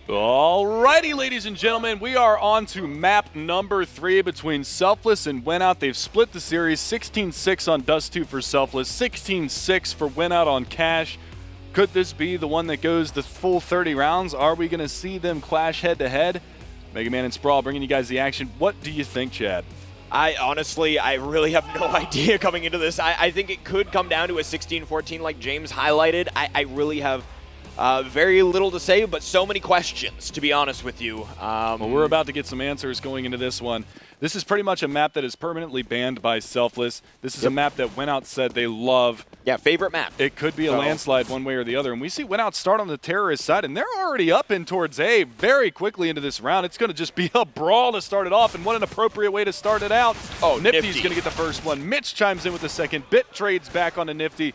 Alrighty, ladies and gentlemen, we are on to map number 3 between Selfless and WinOut. They've split the series, 16-6 on Dust 2 for Selfless, 16-6 for WinOut on Cash. Could this be the one that goes the full 30 rounds? Are we going to see them clash head-to-head? Mega Man and Sprawl bringing you guys the action. What do you think, Chad? I really have no idea coming into this. I think it could come down to a 16-14 like James highlighted. I really have very little to say, but so many questions, to be honest with you. Well, we're about to get some answers going into this one. This is pretty much a map that is permanently banned by Selfless. This is a map that WinOut said they love. Yeah, favorite map. It could be a landslide one way or the other. And we see WinOut start on the terrorist side, and they're already up in towards A very quickly into this round. It's going to just be a brawl to start it off, and what an appropriate way to start it out. Oh, Nifty's going to get the first one. Mitch chimes in with the second. Bit trades back onto Nifty.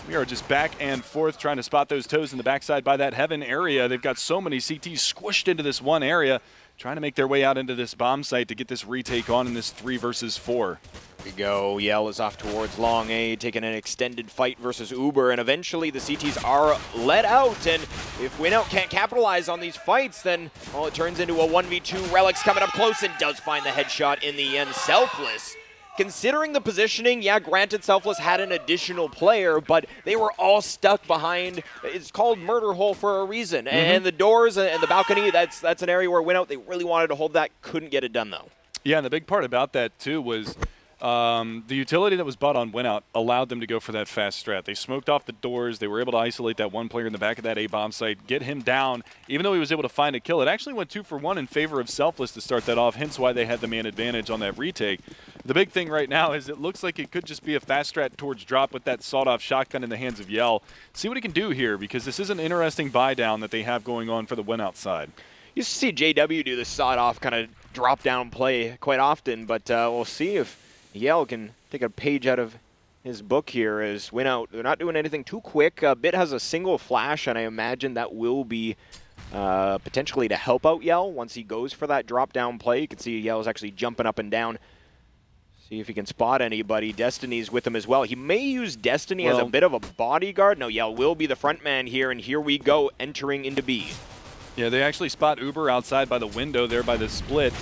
We are just back and forth trying to spot those toes in the backside by that heaven area. They've got so many CTs squished into this one area, trying to make their way out into this bomb site to get this retake on in this 3 versus 4. Here we go. Yell is off towards long A, taking an extended fight versus Uber, and eventually the CTs are let out. And if WinOut can't capitalize on these fights, then, well, it turns into a 1v2. Relic's coming up close and does find the headshot in the end. Selfless. Considering the positioning, yeah, granted Selfless had an additional player, but they were all stuck behind, it's called murder hole for a reason. And the doors and the balcony, that's an area where WinOut, they really wanted to hold that, couldn't get it done though. Yeah, and the big part about that too was the utility that was bought on WinOut allowed them to go for that fast strat. They smoked off the doors. They were able to isolate that one player in the back of that A bomb site, get him down. Even though he was able to find a kill, it actually went 2 for 1 in favor of Selfless to start that off, hence why they had the man advantage on that retake. The big thing right now is it looks like it could just be a fast strat towards drop with that sawed-off shotgun in the hands of Yell. See what he can do here, because this is an interesting buy down that they have going on for the WinOut side. You see JW do this sawed-off kind of drop-down play quite often, but we'll see if Yell can take a page out of his book here as WinOut. They're not doing anything too quick. Bit has a single flash, and I imagine that will be potentially to help out Yell once he goes for that drop-down play. You can see Yell's actually jumping up and down. See if he can spot anybody. Destiny's with him as well. He may use Destiny as a bit of a bodyguard. No, Yell will be the front man here, and here we go, entering into B. Yeah, they actually spot Uber outside by the window there by the split.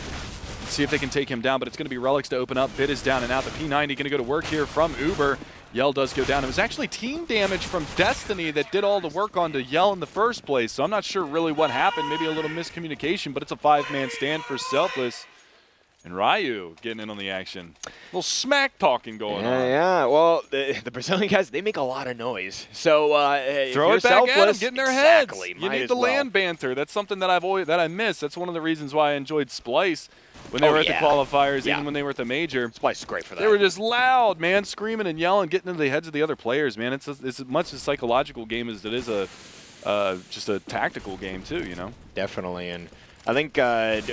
See if they can take him down, but it's going to be Relics to open up. Bit is down and out. The P90 going to go to work here from Uber. Yell does go down. It was actually team damage from Destiny that did all the work onto Yell in the first place, so I'm not sure really what happened. Maybe a little miscommunication, but it's a 5-man stand for Selfless. And Ryu getting in on the action. A little smack talking going on. Yeah, well, the Brazilian guys, they make a lot of noise. So throw it back at them, get in their heads. You need the land banter. That's something that I miss. That's one of the reasons why I enjoyed Splice when they were at the qualifiers, even when they were at the major. Splice is great for that. They were just loud, man, screaming and yelling, getting into the heads of the other players, man. It's as much a psychological game as it is just a tactical game too, you know? Definitely, and I think,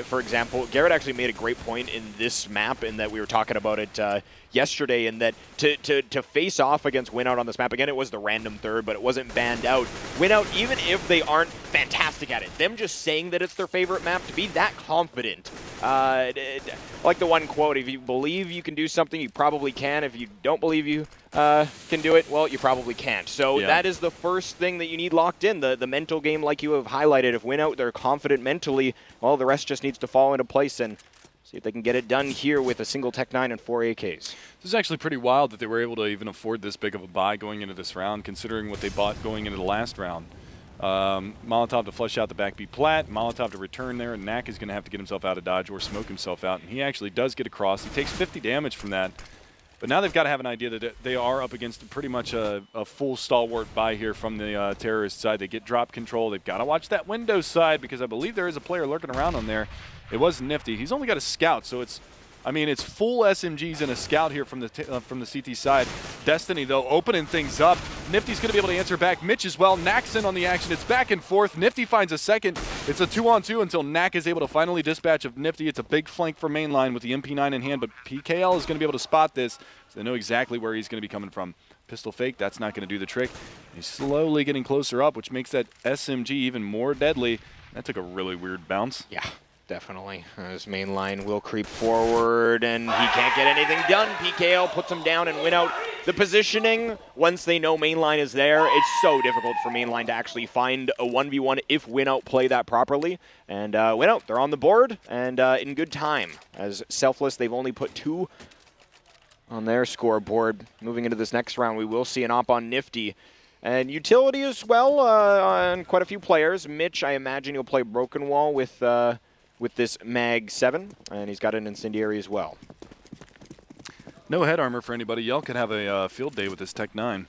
for example, Garrett actually made a great point in this map in that we were talking about it yesterday, in that to face off against WinOut on this map, again, it was the random third, but it wasn't banned out. WinOut, even if they aren't fantastic at it, them just saying that it's their favorite map, to be that confident. Like the one quote, if you believe you can do something, you probably can. If you don't believe you can do it, well, you probably can't. So that is the first thing that you need locked in, the mental game, like you have highlighted. If WinOut, they're confident mentally, well, the rest just needs to fall into place, and see if they can get it done here with a single Tech 9 and 4 AKs. This is actually pretty wild that they were able to even afford this big of a buy going into this round, considering what they bought going into the last round. Molotov to flush out the back B plat, Molotov to return there, and Knack is going to have to get himself out of dodge or smoke himself out, and he actually does get across. He takes 50 damage from that, but now they've got to have an idea that they are up against pretty much a full stalwart buy here from the terrorist side. They get drop control. They've got to watch that window side, because I believe there is a player lurking around on there. It was Nifty. He's only got a scout, so it's full SMGs and a scout here from the CT side. Destiny, though, opening things up. Nifty's going to be able to answer back. Mitch as well. Knack's in on the action. It's back and forth. Nifty finds a second. It's a 2-on-2 until Knack is able to finally dispatch of Nifty. It's a big flank for mainline with the MP9 in hand, but PKL is going to be able to spot this, so they know exactly where he's going to be coming from. Pistol fake, that's not going to do the trick. He's slowly getting closer up, which makes that SMG even more deadly. That took a really weird bounce. Yeah. Definitely. His main line will creep forward, and he can't get anything done. PKL puts him down, and WinOut the positioning, once they know mainline is there, it's so difficult for mainline to actually find a 1v1 if WinOut play that properly. And WinOut, they're on the board and in good time. As Selfless, they've only put 2 on their scoreboard. Moving into this next round, we will see an op on Nifty. And utility as well on quite a few players. Mitch, I imagine he'll play Broken Wall with this Mag 7, and he's got an Incendiary as well. No head armor for anybody. Yell could have a field day with this Tech 9.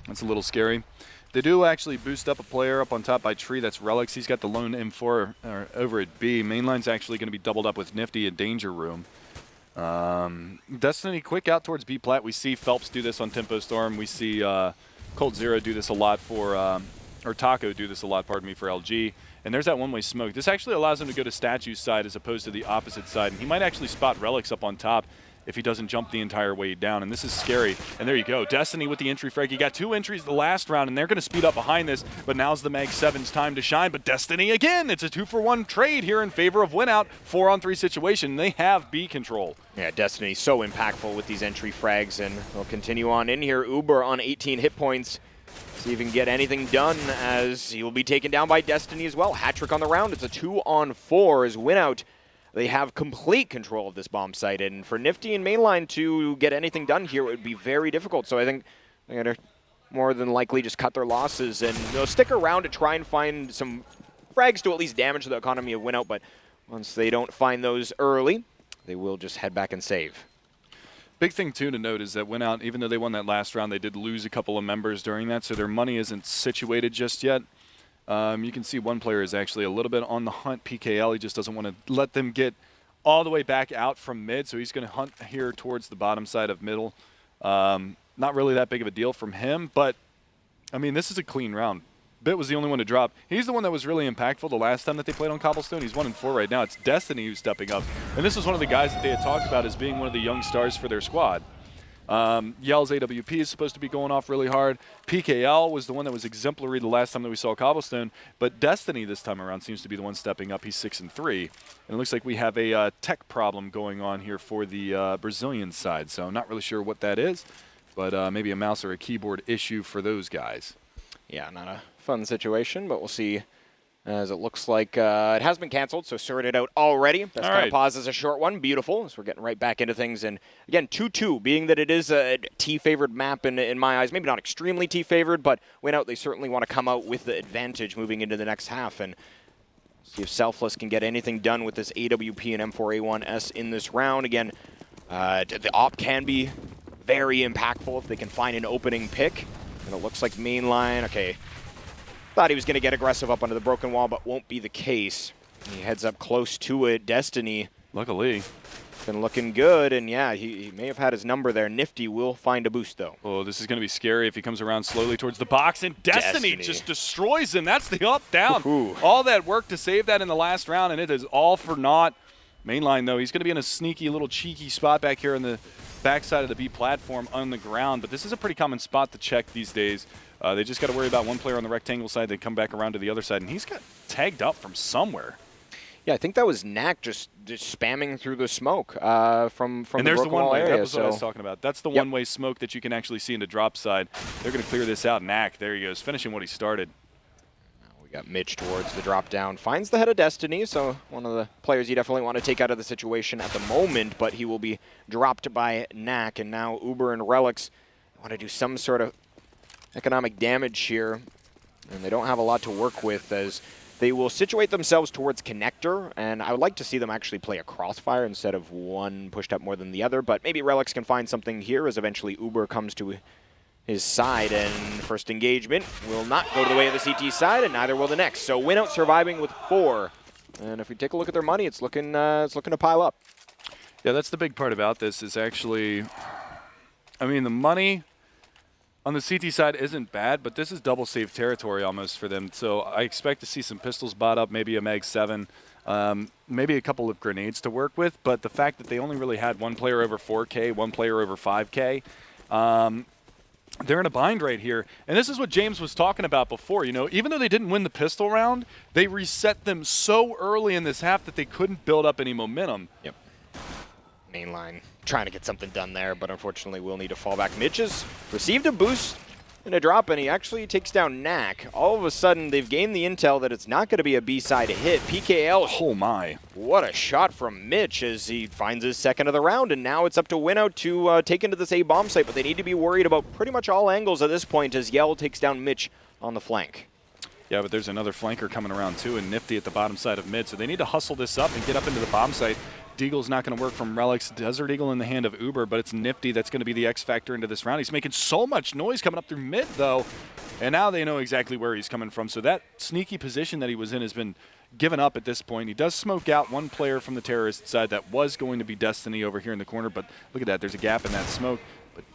That's a little scary. They do actually boost up a player up on top by Tree. That's Relics. He's got the lone M4 over at B. Mainline's actually going to be doubled up with Nifty and Danger Room. Destiny quick out towards B plat. We see Phelps do this on Tempo Storm. We see Cold Zero do this a lot for, or Taco do this a lot, pardon me, for LG. And there's that one-way smoke. This actually allows him to go to Statue's side as opposed to the opposite side. And he might actually spot Relics up on top if he doesn't jump the entire way down. And this is scary. And there you go. Destiny with the entry frag. He got 2 entries the last round, and they're going to speed up behind this. But now's the Mag 7's time to shine. But Destiny, again, it's a 2-for-1 trade here in favor of WinOut. 4-on-3 situation. They have B control. Yeah, Destiny so impactful with these entry frags. And they'll continue on in here. Uber on 18 hit points. See if he can get anything done as he will be taken down by Destiny as well. Hat-trick on the round. It's a 2-on-4 as WinOut. They have complete control of this bomb site, and for Nifty and Mainline to get anything done here, it would be very difficult. So I think they're going to more than likely just cut their losses, and they'll stick around to try and find some frags to at least damage the economy of WinOut, but once they don't find those early, they will just head back and save. Big thing, too, to note is that WinOut, even though they won that last round, they did lose a couple of members during that, so their money isn't situated just yet. You can see one player is actually a little bit on the hunt, PKL. He just doesn't want to let them get all the way back out from mid, so he's going to hunt here towards the bottom side of middle. Not really that big of a deal from him, but, I mean, this is a clean round. Bit was the only one to drop. He's the one that was really impactful the last time that they played on Cobblestone. He's 1-4 right now. It's Destiny who's stepping up. And this is one of the guys that they had talked about as being one of the young stars for their squad. Yell's AWP is supposed to be going off really hard. PKL was the one that was exemplary the last time that we saw Cobblestone, but Destiny this time around seems to be the one stepping up. He's 6-3, and it looks like we have a tech problem going on here for the Brazilian side, so I'm not really sure what that is, but maybe a mouse or a keyboard issue for those guys. Yeah, not a fun situation, but we'll see. As it looks like it has been canceled, so sorted out already. That's kind of pause as a short one. Beautiful, as we're getting right back into things. And again, 2-2, being that it is a T-favored map in my eyes. Maybe not extremely T-favored, but WinOut, they certainly want to come out with the advantage moving into the next half. And see if Selfless can get anything done with this AWP and M4A1S in this round. Again, the op can be very impactful if they can find an opening pick. And it looks like mainline, okay. Thought he was going to get aggressive up under the broken wall, but won't be the case. He heads up close to it. Destiny. Luckily. Been looking good, and yeah, he may have had his number there. Nifty will find a boost, though. Oh, this is going to be scary if he comes around slowly towards the box, and Destiny just destroys him. That's the up-down. All that work to save that in the last round, and it is all for naught. Mainline, though, he's going to be in a sneaky little cheeky spot back here in the backside of the B platform on the ground, but this is a pretty common spot to check these days. They just got to worry about one player on the rectangle side. They come back around to the other side, and he's got tagged up from somewhere. Yeah, I think that was Knack just spamming through the smoke from and the there's the one-way. Area, that was what I was talking about. That's the one-way smoke that you can actually see in the drop side. They're going to clear this out. Knack, there he goes, finishing what he started. We got Mitch towards the drop down. Finds the head of Destiny, so one of the players you definitely want to take out of the situation at the moment, but he will be dropped by Knack, and now Uber and Relics want to do some sort of economic damage here, and they don't have a lot to work with as they will situate themselves towards connector, and I would like to see them actually play a crossfire instead of one pushed up more than the other, but maybe Relics can find something here as eventually Uber comes to his side, and first engagement will not go to the way of the CT side, and neither will the next. So WinOut surviving with 4, and if we take a look at their money, it's looking to pile up. Yeah, that's the big part about this is actually, I mean, the money on the CT side isn't bad, but this is double save territory almost for them. So I expect to see some pistols bought up, maybe a Mag 7, maybe a couple of grenades to work with. But the fact that they only really had one player over 4K, one player over 5K, they're in a bind right here. And this is what James was talking about before. You know, even though they didn't win the pistol round, they reset them so early in this half that they couldn't build up any momentum. Yep. Mainline trying to get something done there, but unfortunately will need to fall back. Mitch has received a boost and a drop, and he actually takes down Knack. All of a sudden, they've gained the intel that it's not going to be a B-side hit. PKL, Oh my. what a shot from Mitch as he finds his second of the round, and now it's up to WinOut to take into this A-bomb site, but they need to be worried about pretty much all angles at this point as Yell takes down Mitch on the flank. Yeah, but there's another flanker coming around too, and Nifty at the bottom side of mid, so they need to hustle this up and get up into the bomb site. Deagle's not going to work from Relics. Desert Eagle in the hand of Uber, but it's Nifty that's going to be the X factor into this round. He's making so much noise coming up through mid, though, and now they know exactly where he's coming from. So that sneaky position that he was in has been given up at this point. He does smoke out one player from the terrorist side that was going to be Destiny over here in the corner, but look at that. There's a gap in that smoke. But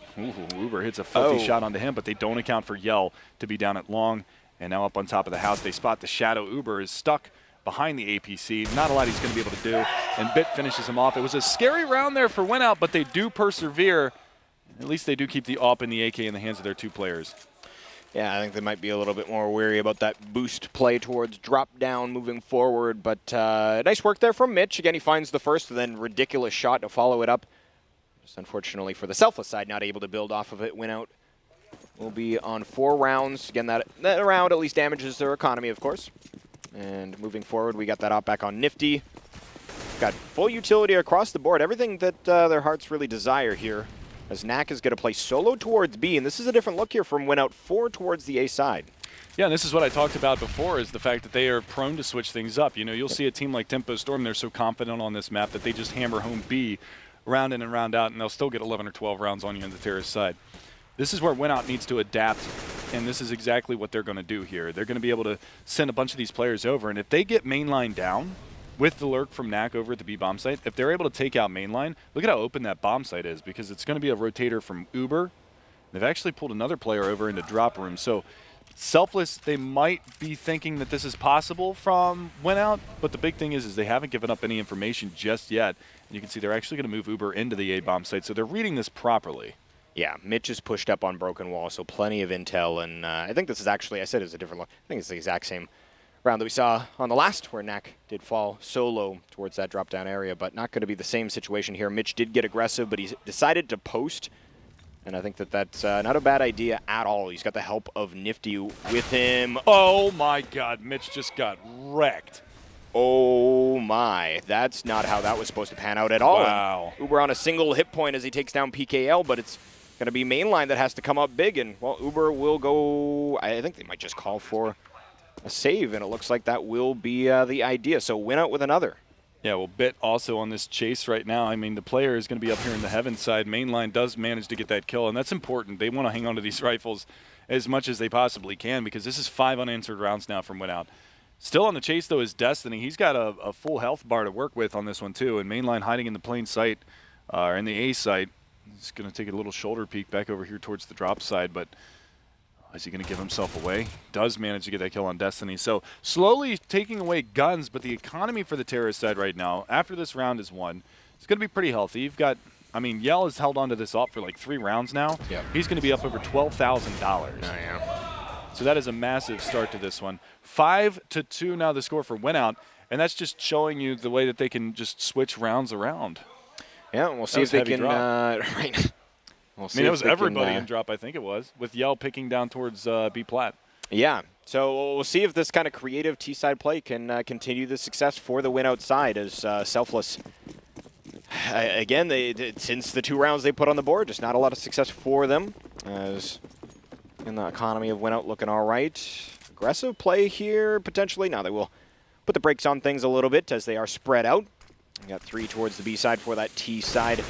Uber hits a filthy shot onto him, but they don't account for Yell to be down at long. And now up on top of the house, they spot the shadow. Uber is stuck behind the APC. Not a lot he's going to be able to do. And Bit finishes him off. It was a scary round there for WinOut, but they do persevere. At least they do keep the AWP and the AK in the hands of their two players. Yeah, I think they might be a little bit more wary about that boost play towards drop down moving forward. But nice work there from Mitch. Again, he finds the first and then ridiculous shot to follow it up. Just unfortunately for the Selfless side, not able to build off of it. WinOut will be on 4 rounds. Again, that round at least damages their economy, of course. And moving forward, we got that op back on Nifty. Got full utility across the board. Everything that their hearts really desire here. As Knack is going to play solo towards B. And this is a different look here from WinOut 4 towards the A side. Yeah, and this is what I talked about before, is the fact that they are prone to switch things up. You know, you'll see a team like Tempo Storm, they're so confident on this map that they just hammer home B round in and round out, and they'll still get 11 or 12 rounds on you on the terrorist side. This is where WinOut needs to adapt, and this is exactly what they're going to do here. They're going to be able to send a bunch of these players over, and if they get mainline down with the lurk from Knack over at the B bomb site, if they're able to take out mainline, look at how open that bomb site is, because it's going to be a rotator from Uber. They've actually pulled another player over into drop room. So Selfless, they might be thinking that this is possible from WinOut, but the big thing is they haven't given up any information just yet. And you can see they're actually going to move Uber into the A bomb site, so they're reading this properly. Yeah, Mitch is pushed up on Broken Wall, so plenty of intel. And I think this is actually, I said it's a different look. I think it's the exact same round that we saw on the last, where Knack did fall solo towards that drop-down area, but not going to be the same situation here. Mitch did get aggressive, but he decided to post, and I think that that's not a bad idea at all. He's got the help of Nifty with him. Oh my God, Mitch just got wrecked. Oh my, that's not how that was supposed to pan out at all. Wow. Uber on a single hit point as he takes down PKL, but it's going to be mainline that has to come up big, and well, Uber will go, I think they might just call for a save, and it looks like that will be the idea. So WinOut with another. Yeah, well, Bit also on this chase right now. I mean, the player is going to be up here in the heaven side. Mainline does manage to get that kill, and that's important. They want to hang on to these rifles as much as they possibly can, because this is 5 unanswered rounds now from WinOut. Still on the chase, though, is Destiny. He's got a full health bar to work with on this one, too, and Mainline hiding in the plain sight, or in the A site. He's going to take a little shoulder peek back over here towards the drop side, but is he going to give himself away? Does manage to get that kill on Destiny. So slowly taking away guns, but the economy for the terrorist side right now, after this round is won, it's going to be pretty healthy. You've got, I mean, Yell has held on to this up for like 3 rounds now. Yep. He's going to be up over $12,000. Oh, yeah. So that is a massive start to this one. 5-2 now the score for WinOut, and that's just showing you the way that they can just switch rounds around. Yeah, and we'll see if they can. Right. We'll see, I mean, it was everybody in drop, I think it was, with Yell picking down towards B plat. Yeah, so we'll see if this kind of creative T-side play can continue the success for the WinOut side, as Selfless, again, since the 2 rounds they put on the board, just not a lot of success for them, as in the economy of WinOut looking all right. Aggressive play here, potentially. Now they will put the brakes on things a little bit as they are spread out. We got 3 towards the B side for that T side,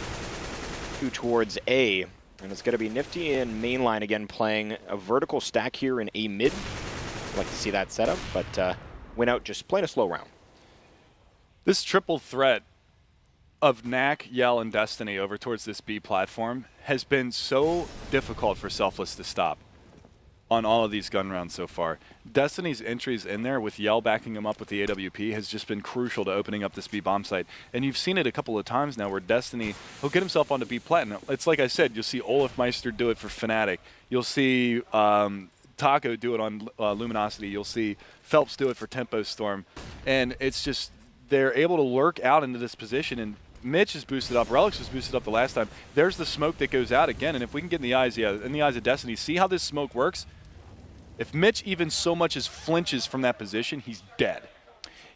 2 towards A. And it's going to be Nifty and Mainline again playing a vertical stack here in A mid. I'd like to see that setup, but WinOut just playing a slow round. This triple threat of Knack, Yell, and Destiny over towards this B platform has been so difficult for Selfless to stop on all of these gun rounds so far. Destiny's entries in there with Yell backing him up with the AWP has just been crucial to opening up this B bomb site. And you've seen it a couple of times now where Destiny, he'll get himself onto B plat. It's like I said, you'll see Olaf Meister do it for Fnatic. You'll see Taco do it on Luminosity. You'll see Phelps do it for Tempo Storm. And it's just, they're able to lurk out into this position, and Mitch is boosted up. Relics was boosted up the last time. There's the smoke that goes out again, and if we can get in the eyes, in the eyes of Destiny, see how this smoke works? If Mitch even so much as flinches from that position, he's dead.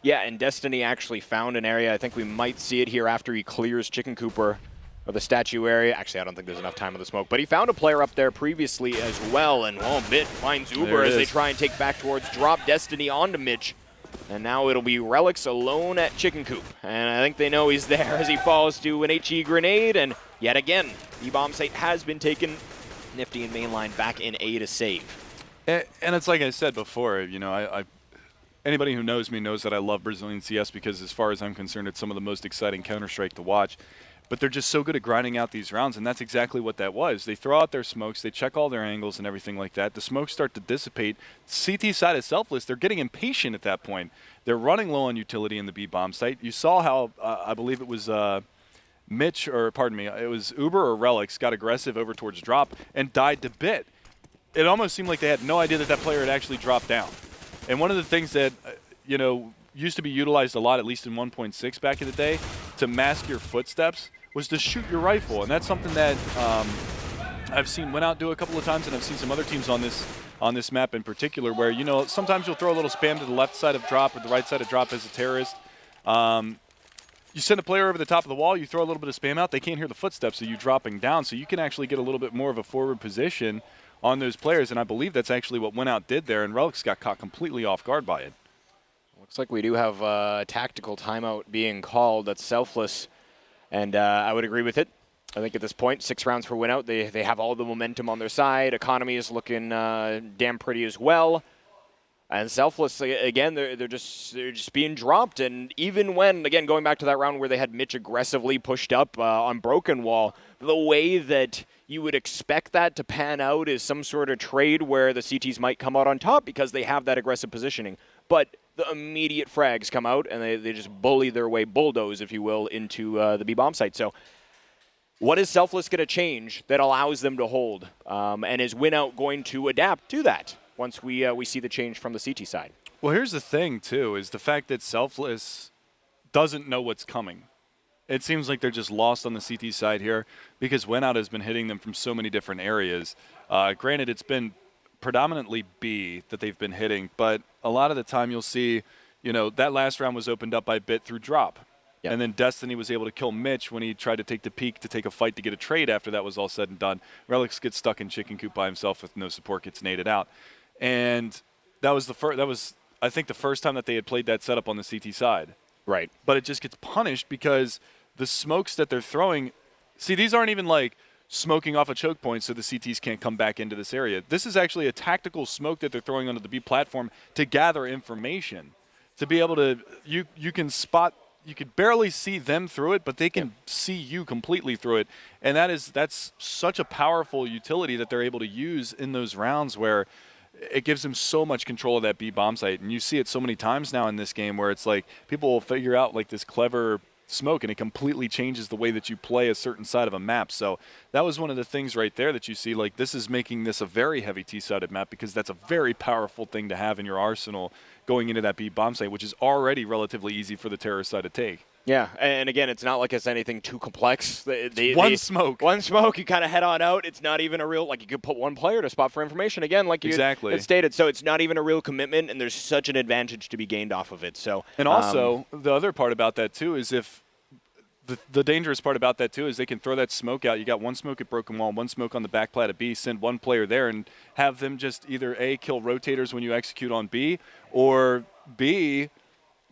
Yeah, and Destiny actually found an area. I think we might see it here after he clears Chicken Cooper or the statue area. Actually, I don't think there's enough time on the smoke, but he found a player up there previously as well, and Bit finds Uber as they try and take back towards drop Destiny onto Mitch. And now it'll be Relics alone at Chicken Coop. And I think they know he's there as he falls to an HE grenade, and yet again, the bomb site has been taken. Nifty and Mainline back in A to save. And it's like I said before, you know, anybody who knows me knows that I love Brazilian CS because as far as I'm concerned, it's some of the most exciting Counter-Strike to watch. But they're just so good at grinding out these rounds, and that's exactly what that was. They throw out their smokes, they check all their angles and everything like that. The smokes start to dissipate. CT side is Selfless. They're getting impatient at that point. They're running low on utility in the B bomb site. You saw how, I believe it was Mitch, or pardon me, it was Uber or Relics got aggressive over towards drop and died to Bit. It almost seemed like they had no idea that that player had actually dropped down. And one of the things that, you know, used to be utilized a lot, at least in 1.6 back in the day, to mask your footsteps was to shoot your rifle. And that's something that I've seen WinOut do a couple of times, and I've seen some other teams on this map in particular where, you know, sometimes you'll throw a little spam to the left side of drop or the right side of drop as a terrorist. You send a player over the top of the wall, you throw a little bit of spam out, they can't hear the footsteps of you dropping down, so you can actually get a little bit more of a forward position on those players, and I believe that's actually what WinOut did there, and Relics got caught completely off guard by it. Looks like we do have a tactical timeout being called. That's Selfless, and I would agree with it. I think at this point, 6 rounds for WinOut. They have all the momentum on their side. Economy is looking damn pretty as well. And Selfless, again, they're just being dropped. And even when, again, going back to that round where they had Mitch aggressively pushed up on Broken Wall, the way that you would expect that to pan out is some sort of trade where the CTs might come out on top because they have that aggressive positioning. But the immediate frags come out, and they just bully their way, bulldoze, if you will, into the B-bomb site. So what is Selfless going to change that allows them to hold? And is WinOut going to adapt to that once we see the change from the CT side? Well, here's the thing, too, is the fact that Selfless doesn't know what's coming. It seems like they're just lost on the CT side here because WinOut has been hitting them from so many different areas. Granted, it's been predominantly B that they've been hitting, but a lot of the time you'll see, you know, that last round was opened up by Bit through drop. Yep. And then Destiny was able to kill Mitch when he tried to take the peak to take a fight to get a trade after that was all said and done. Relics gets stuck in Chicken Coop by himself with no support, gets naded out. And that was I think the first time that they had played that setup on the CT side. Right. But it just gets punished because the smokes that they're throwing, see, these aren't even like smoking off a choke point so the CTs can't come back into this area. This is actually a tactical smoke that they're throwing onto the B platform to gather information. To be able to, you can spot, you could barely see them through it, but they can see you completely through it. And that's such a powerful utility that they're able to use in those rounds where it gives them so much control of that B bomb site. And you see it so many times now in this game where it's like people will figure out like this clever smoke and it completely changes the way that you play a certain side of a map. So that was one of the things right there that you see, like this is making this a very heavy T-sided map because that's a very powerful thing to have in your arsenal going into that B bomb site, which is already relatively easy for the terrorist side to take. Yeah, and again, it's not like it's anything too complex. One smoke, you kind of head on out. It's not even a real, like you could put one player to spot for information, again, like you had stated. So it's not even a real commitment, and there's such an advantage to be gained off of it. So and also, the other part about that, too, is if the dangerous part about that, too, is they can throw that smoke out. You got one smoke at Broken Wall, one smoke on the back plat of B, send one player there, and have them just either A, kill rotators when you execute on B, or B,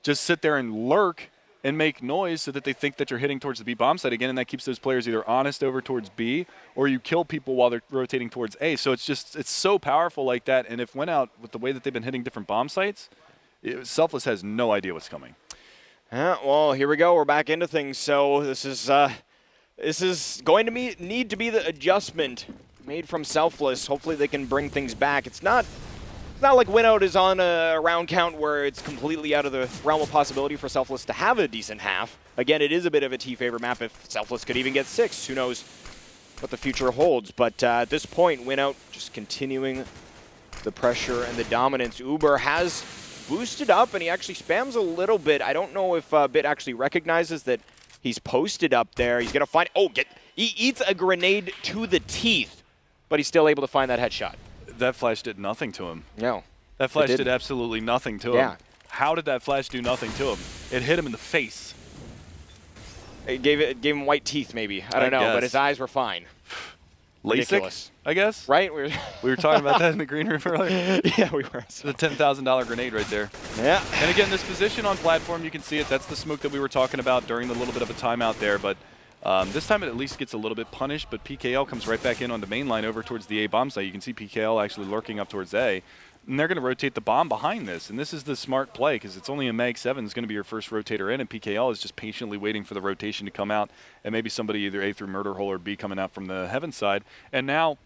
just sit there and lurk and make noise so that they think that you're hitting towards the B bomb site again, and that keeps those players either honest over towards B or you kill people while they're rotating towards A. So it's so powerful like that, and if WinOut, with the way that they've been hitting different bomb sites, Selfless has no idea what's coming. Well, here we go. We're back into things. So this is going to need to be the adjustment made from Selfless. Hopefully they can bring things back. It's not like WinOut is on a round count where it's completely out of the realm of possibility for Selfless to have a decent half. Again, it is a bit of a T-favor map. If Selfless could even get 6, who knows what the future holds. But at this point, WinOut just continuing the pressure and the dominance. Uber has boosted up, and he actually spams a little bit. I don't know if Bit actually recognizes that He's posted up there. He's going to find, he eats a grenade to the teeth, but he's still able to find that headshot. That flash did nothing to him. No. That flash did absolutely nothing to him. How did that flash do nothing to him? It hit him in the face. It gave him white teeth, maybe. I don't know, but his eyes were fine. LASIK, I guess. Right? We were talking about that in the green room earlier. Yeah, we were. It's a $10,000 grenade right there. Yeah. And again, this position on platform, you can see it. That's the smoke that we were talking about during the little bit of a timeout there. But this time it at least gets a little bit punished. But PKL comes right back in on the main line over towards the A bomb site. You can see PKL actually lurking up towards A. And they're going to rotate the bomb behind this. And this is the smart play because it's only a Mag 7 is going to be your first rotator in. And PKL is just patiently waiting for the rotation to come out. And maybe somebody either A through murder hole or B coming out from the heaven side. And now,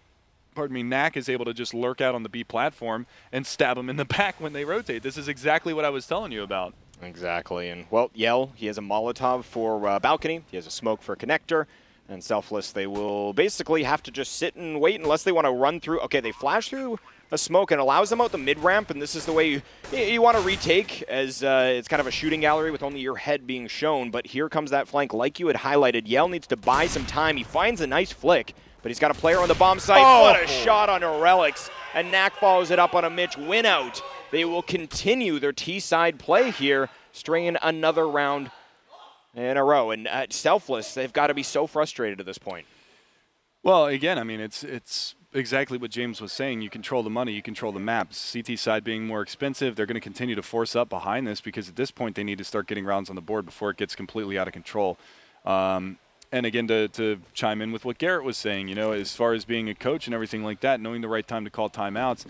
Knack is able to just lurk out on the B platform and stab him in the back when they rotate. This is exactly what I was telling you about. Exactly. And, well, Yell, he has a Molotov for balcony. He has a smoke for connector. And Selfless, they will basically have to just sit and wait unless they want to run through. Okay, they flash through a smoke and allows them out the mid-ramp, and this is the way you want to retake, as it's kind of a shooting gallery with only your head being shown. But here comes that flank like you had highlighted. Yell needs to buy some time. He finds a nice flick, but he's got a player on the bomb site. Oh. What a shot on a Relics, and Knack follows it up on a Mitch WinOut. They will continue their T-side play here, stringing another round in a row. And Selfless, they've got to be so frustrated at this point. Well, again, I mean, it's exactly what James was saying. You control the money, you control the maps. CT side being more expensive, they're going to continue to force up behind this because at this point they need to start getting rounds on the board before it gets completely out of control. And again, to chime in with what Garrett was saying, as far as being a coach and everything like that, knowing the right time to call timeouts,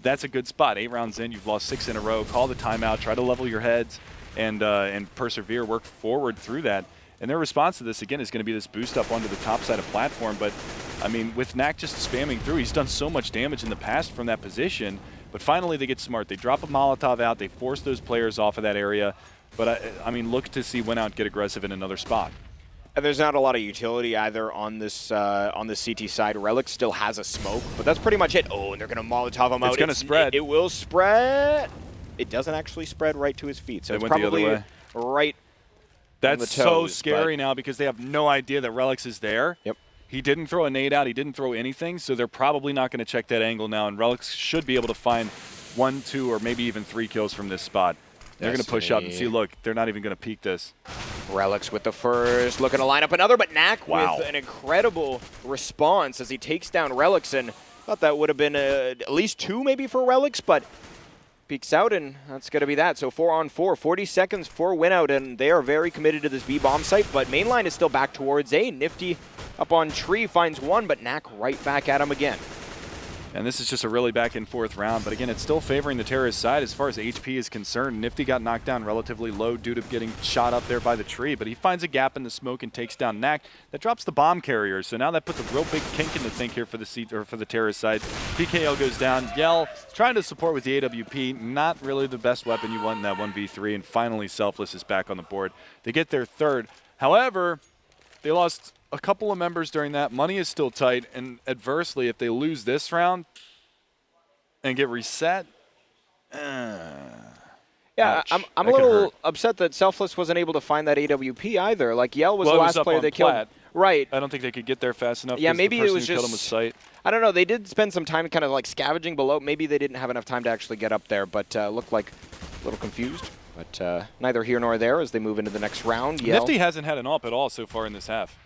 that's a good spot. 8 rounds in, you've lost 6 in a row. Call the timeout, try to level your heads, and persevere, work forward through that. And their response to this, again, is going to be this boost up onto the top side of platform. But, I mean, with Knack just spamming through, he's done so much damage in the past from that position. But finally they get smart. They drop a Molotov out. They force those players off of that area. But, I mean, look to see WinOut get aggressive in another spot. And there's not a lot of utility either on this CT side. Relic still has a smoke, but that's pretty much it. Oh, and they're going to Molotov him out. It's going to spread. It will spread. It doesn't actually spread right to his feet. So it's probably right. That's so scary now because they have no idea that Relics is there. Yep. He didn't throw a nade out. He didn't throw anything, so they're probably not going to check that angle now. And Relics should be able to find 1, 2, or maybe even 3 kills from this spot. They're going to push up and see, look, they're not even going to peek this. Relics with the first, looking to line up another, but Knack with an incredible response as he takes down Relics, and thought that would have been at least 2 maybe for Relics, but peeks out, and that's going to be that. So 4 on 4, 40 seconds for WinOut, and they are very committed to this B bomb site, but mainline is still back towards A. Nifty up on tree finds 1, but Knack right back at him again. And this is just a really back and forth round, but again, it's still favoring the terrorist side as far as HP is concerned. Nifty got knocked down relatively low due to getting shot up there by the tree, but he finds a gap in the smoke and takes down Knack. That drops the bomb carrier, so now that puts a real big kink in the think here for the terrorist side. PKL goes down. Yell trying to support with the AWP, not really the best weapon you want in that 1v3, and finally Selfless is back on the board. They get their third. However, they lost a couple of members during that. Money is still tight, and adversely, if they lose this round and get reset, yeah, I'm a little upset that Selfless wasn't able to find that AWP either. Like, Yell was the last player they killed. Right. I don't think they could get there fast enough. Yeah, maybe the it was who killed him just. was sight. I don't know. They did spend some time kind of like scavenging below. Maybe they didn't have enough time to actually get up there, but looked like a little confused. But neither here nor there as they move into the next round. Yell. Nifty hasn't had an AWP at all so far in this half.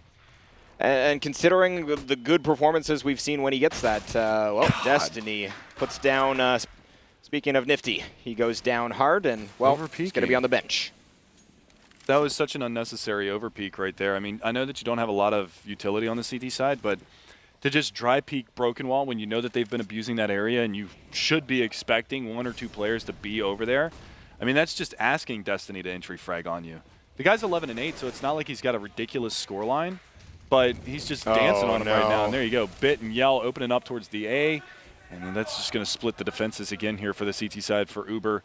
And considering the good performances we've seen when he gets that, well, Destiny puts down, speaking of Nifty, he goes down hard and, well, he's going to be on the bench. That was such an unnecessary overpeak right there. I mean, I know that you don't have a lot of utility on the CT side, but to just dry peek Broken Wall when you know that they've been abusing that area and you should be expecting 1 or 2 players to be over there, I mean, that's just asking Destiny to entry frag on you. The guy's 11-8, so it's not like he's got a ridiculous scoreline. But he's just dancing on him right now. And there you go. Bit and Yell opening up towards the A. And then that's just going to split the defenses again here for the CT side for Uber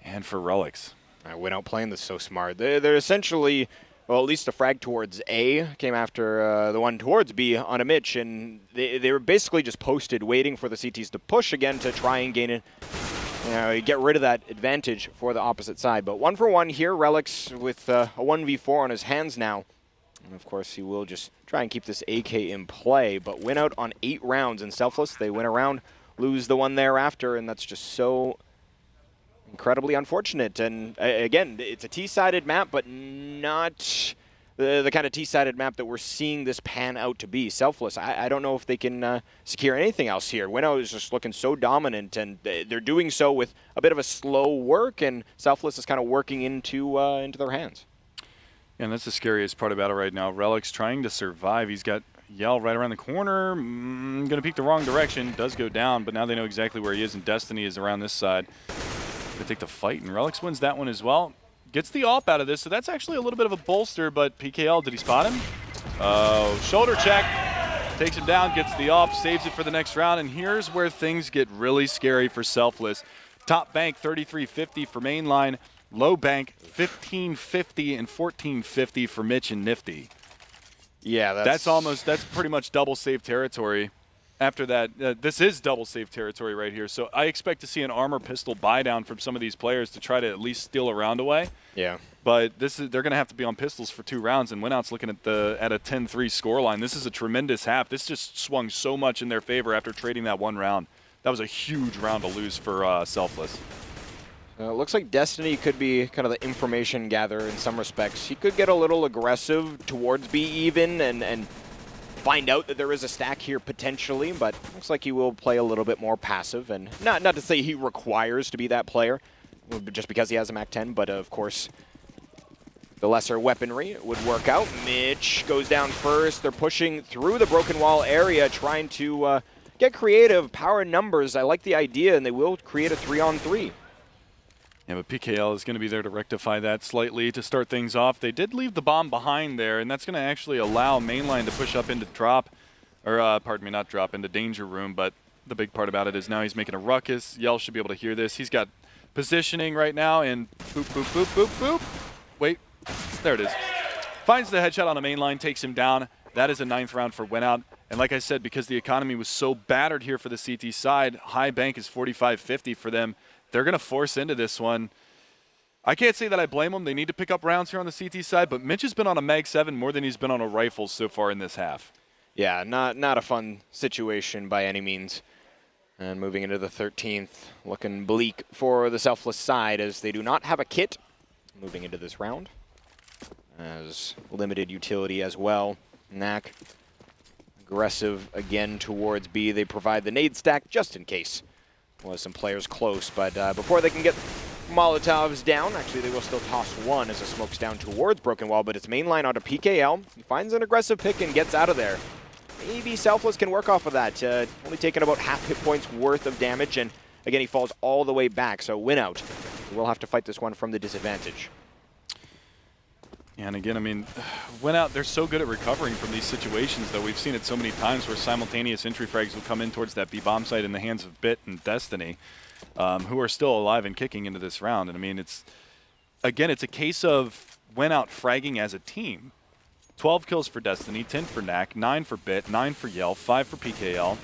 and for Relics. WinOut playing this so smart. They're essentially, well, at least the frag towards A came after the one towards B on a Mitch. And they were basically just posted waiting for the CTs to push again to try and gain You get rid of that advantage for the opposite side. But 1 for 1 here. Relics with a 1v4 on his hands now. And of course, he will just try and keep this AK in play. But WinOut on 8 rounds in Selfless. They win a round, lose the one thereafter, and that's just so incredibly unfortunate. And again, it's a T-sided map, but not the kind of T-sided map that we're seeing this pan out to be. Selfless, I don't know if they can secure anything else here. WinOut is just looking so dominant, and they're doing so with a bit of a slow work, and Selfless is kind of working into their hands. Yeah, and that's the scariest part about it right now. Relic's trying to survive. He's got Yell right around the corner. Going to peek the wrong direction. Does go down, but now they know exactly where he is, and Destiny is around this side. They take the fight, and Relics wins that one as well. Gets the AWP out of this, so that's actually a little bit of a bolster, but PKL, did he spot him? Oh, shoulder check. Takes him down, gets the AWP, saves it for the next round, and here's where things get really scary for Selfless. Top bank, 3350 for mainline. Low bank, 1550 and 1450 for Mitch and Nifty. Yeah, that's pretty much double save territory. After that, this is double save territory right here. So I expect to see an armor pistol buy down from some of these players to try to at least steal a round away. Yeah. But they're going to have to be on pistols for 2 rounds, and WinOut's looking at a 10-3 scoreline. This is a tremendous half. This just swung so much in their favor after trading that 1 round. That was a huge round to lose for Selfless. It looks like Destiny could be kind of the information gatherer in some respects. He could get a little aggressive towards B even and find out that there is a stack here potentially, but looks like he will play a little bit more passive. And not to say he requires to be that player just because he has a MAC-10, but of course the lesser weaponry would work out. Mitch goes down first. They're pushing through the broken wall area, trying to get creative, power numbers. I like the idea, and they will create a 3-on-3. Yeah, but PKL is going to be there to rectify that slightly to start things off. They did leave the bomb behind there, and that's going to actually allow mainline to push up into drop, or pardon me, not drop, into danger room. But the big part about it is now he's making a ruckus. Yell should be able to hear this. He's got positioning right now, and boop, boop, boop, boop, boop. Wait, there it is. Finds the headshot on the mainline, takes him down. That is a 9th round for WinOut. And like I said, because the economy was so battered here for the CT side, high bank is 45-50 for them. They're going to force into this one. I can't say that I blame them. They need to pick up rounds here on the CT side, but Mitch has been on a Mag-7 more than he's been on a rifle so far in this half. Yeah, not a fun situation by any means. And moving into the 13th, looking bleak for the Selfless side as they do not have a kit moving into this round. As limited utility as well. Knack aggressive again towards B. They provide the nade stack just in case. Was some players close, but before they can get Molotovs down, actually they will still toss one as it smokes down towards Broken Wall, but it's mainline onto PKL. He finds an aggressive pick and gets out of there. Maybe Selfless can work off of that. Only taking about half hit points worth of damage, and again he falls all the way back, so WinOut will have to fight this one from the disadvantage. And again, I mean, WinOut, they're so good at recovering from these situations, though. We've seen it so many times where simultaneous entry frags will come in towards that B-bomb site in the hands of Bit and Destiny, who are still alive and kicking into this round. And I mean, it's a case of WinOut fragging as a team. 12 kills for Destiny, 10 for Knack, 9 for Bit, 9 for Yell, 5 for PKL.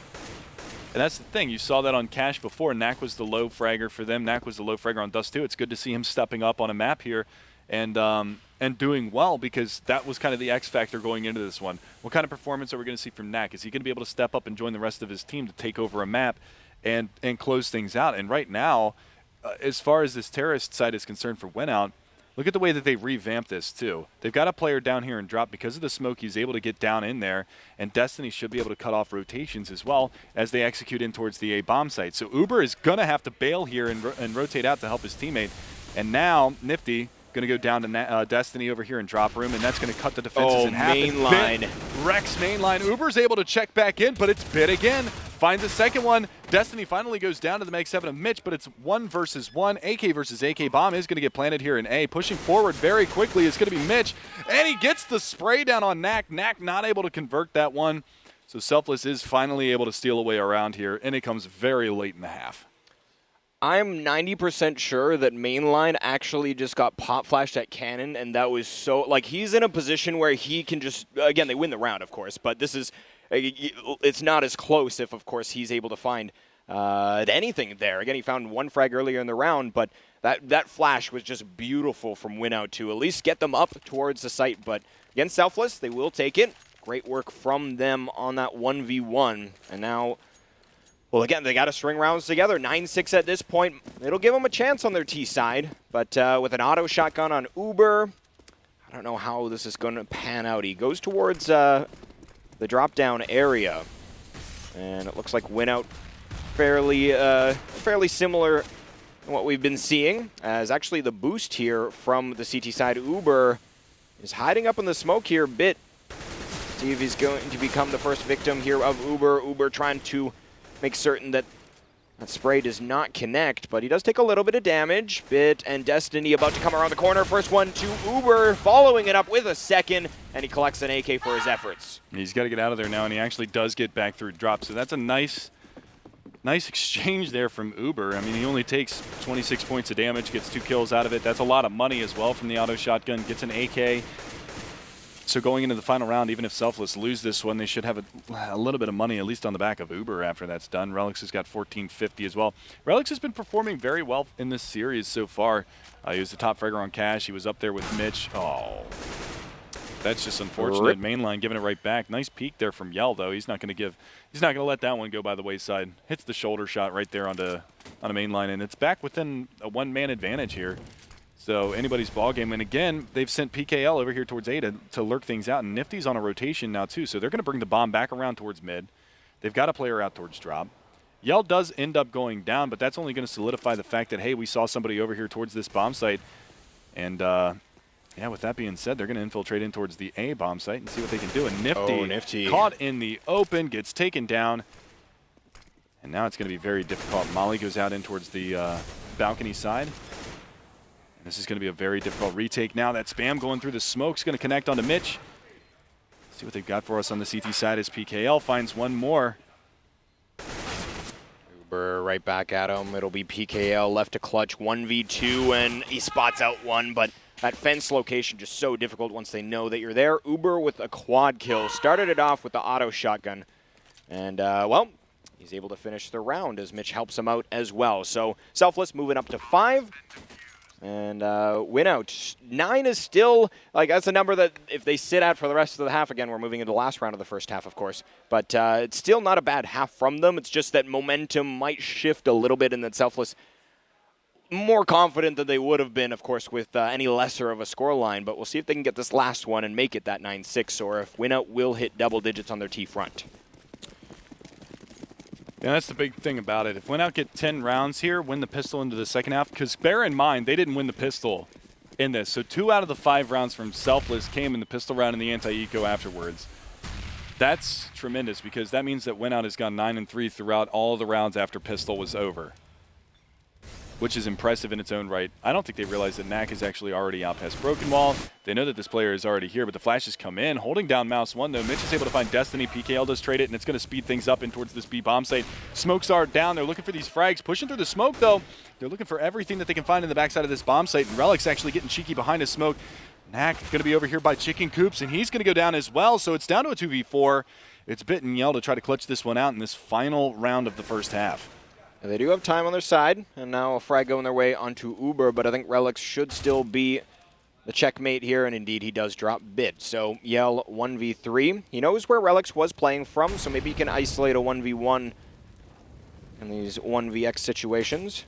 And that's the thing. You saw that on Cash before. Knack was the low fragger for them. Knack was the low fragger on Dust 2. It's good to see him stepping up on a map here and doing well, because that was kind of the X factor going into this one. What kind of performance are we going to see from Knack? Is he going to be able to step up and join the rest of his team to take over a map and close things out? And right now, as far as this terrorist side is concerned for WinOut, look at the way that they revamped this too. They've got a player down here in drop. Because of the smoke, he's able to get down in there, and Destiny should be able to cut off rotations as well as they execute in towards the A bomb site. So Uber is going to have to bail here and rotate out to help his teammate. And now Nifty going to go down to Destiny over here in drop room, and that's going to cut the defenses in half. Mainline. Rex mainline. Uber's able to check back in, but it's Bit again. Finds a second one. Destiny finally goes down to the Mag-7 of Mitch, but it's 1 versus 1. AK versus AK. Bomb is going to get planted here in A. Pushing forward very quickly is going to be Mitch, and he gets the spray down on Knack. Knack not able to convert that one. So Selfless is finally able to steal away around here, and it comes very late in the half. I'm 90% sure that mainline actually just got pop flashed at cannon, and that was so, like, he's in a position where he can just, again, they win the round, of course, but this is, it's not as close if, of course, he's able to find anything there. Again, he found one frag earlier in the round, but that flash was just beautiful from WinOut to at least get them up towards the site. But again, Selfless, they will take it. Great work from them on that 1v1. And now, well, again, they got to string rounds together. 9-6 at this point. It'll give them a chance on their T side. But with an auto shotgun on Uber, I don't know how this is going to pan out. He goes towards the drop-down area. And it looks like WinOut fairly similar to what we've been seeing, as actually the boost here from the CT side. Uber is hiding up in the smoke here a bit. See if he's going to become the first victim here of Uber. Uber trying to make certain that that spray does not connect, but he does take a little bit of damage. Bit and Destiny about to come around the corner. First one to Uber, following it up with a second, and he collects an AK for his efforts. He's got to get out of there now, and he actually does get back through drop. So that's a nice exchange there from Uber. I mean, he only takes 26 points of damage, gets 2 kills out of it. That's a lot of money as well from the auto shotgun. Gets an AK. So going into the final round, even if Selfless lose this one, they should have a little bit of money, at least on the back of Uber after that's done. Relix has got 1450 as well. Relix has been performing very well in this series so far. He was the top fragger on Cash. He was up there with Mitch. Oh, that's just unfortunate. Mainline giving it right back. Nice peek there from Yell, though. He's not going to let that one go by the wayside. Hits the shoulder shot right there on a mainline, and it's back within a one-man advantage here. So anybody's ball game. And again, they've sent PKL over here towards A to lurk things out. And Nifty's on a rotation now too. So they're going to bring the bomb back around towards mid. They've got a player out towards drop. Yell does end up going down, but that's only going to solidify the fact that, hey, we saw somebody over here towards this bomb site. And yeah, with that being said, they're going to infiltrate in towards the A bomb site and see what they can do. And Nifty caught in the open, gets taken down. And now it's going to be very difficult. Molly goes out in towards the balcony side. This is going to be a very difficult retake now. That spam going through the smoke is going to connect onto Mitch. Let's see what they've got for us on the CT side as PKL finds one more. Uber right back at him. It'll be PKL left to clutch 1v2, and he spots out one, but that fence location just so difficult once they know that you're there. Uber with a quad kill. Started it off with the auto shotgun. And, well, he's able to finish the round as Mitch helps him out as well. So Selfless moving up to 5. And WinOut, 9 is still, like, that's a number that if they sit at for the rest of the half, again, we're moving into the last round of the first half, of course. But it's still not a bad half from them. It's just that momentum might shift a little bit, and that Selfless more confident than they would have been, of course, with any lesser of a scoreline. But we'll see if they can get this last one and make it that 9-6, or if WinOut will hit double digits on their T front. Yeah, that's the big thing about it. If WinOut get 10 rounds here, win the pistol into the second half, because bear in mind, they didn't win the pistol in this. So 2 out of the 5 rounds from Selfless came in the pistol round and the anti-eco afterwards. That's tremendous, because that means that WinOut has gone 9-3 throughout all the rounds after pistol was over, which is impressive in its own right. I don't think they realize that Knack is actually already out past Broken Wall. They know that this player is already here, but the flashes come in. Holding down Mouse 1, though. Mitch is able to find Destiny. PKL does trade it, and it's going to speed things up in towards this B bomb site. Smokes are down. They're looking for these frags. Pushing through the smoke, though. They're looking for everything that they can find in the backside of this bomb site, and Relic's actually getting cheeky behind his smoke. Knack going to be over here by Chicken Coops, and he's going to go down as well, so it's down to a 2v4. It's Bit and Yell to try to clutch this one out in this final round of the first half. And they do have time on their side, and now a frag going their way onto Uber, but I think Relix should still be the checkmate here, and indeed he does drop Bit. So Yell 1v3. He knows where Relix was playing from, so maybe he can isolate a 1v1 in these 1vx situations.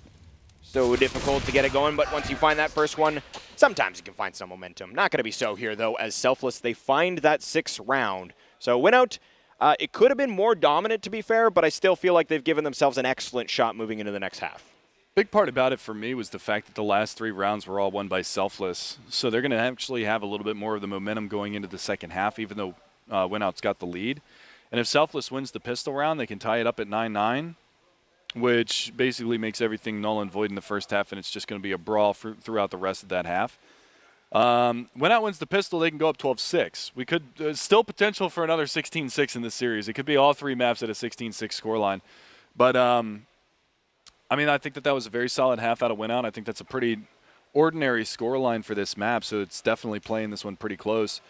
So difficult to get it going, but once you find that first one, sometimes you can find some momentum. Not going to be so here, though, as Selfless, they find that 6th round. So WinOut. It could have been more dominant, to be fair, but I still feel like they've given themselves an excellent shot moving into the next half. Big part about it for me was the fact that the last 3 rounds were all won by Selfless. So they're going to actually have a little bit more of the momentum going into the second half, even though WinOut's got the lead. And if Selfless wins the pistol round, they can tie it up at 9-9, which basically makes everything null and void in the first half, and it's just going to be a brawl throughout the rest of that half. WinOut wins the pistol, they can go up 12-6. We could still potential for another 16-6 in this series. It could be all 3 maps at a 16-6 scoreline. But, I mean, I think that was a very solid half out of WinOut. I think that's a pretty ordinary scoreline for this map, so it's definitely playing this one pretty close.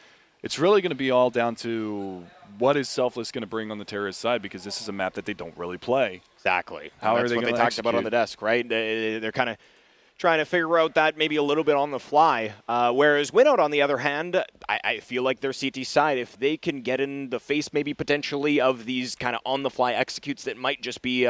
It's really going to be all down to what is Selfless going to bring on the terrorist side, because this is a map that they don't really play. Exactly. How and are that's they what going they to talked about on execute? the desk, right? They're kind of trying to figure out that maybe a little bit on the fly. Whereas WinOut, on the other hand, I feel like their CT side, if they can get in the face maybe potentially of these kind of on-the-fly executes that might just be,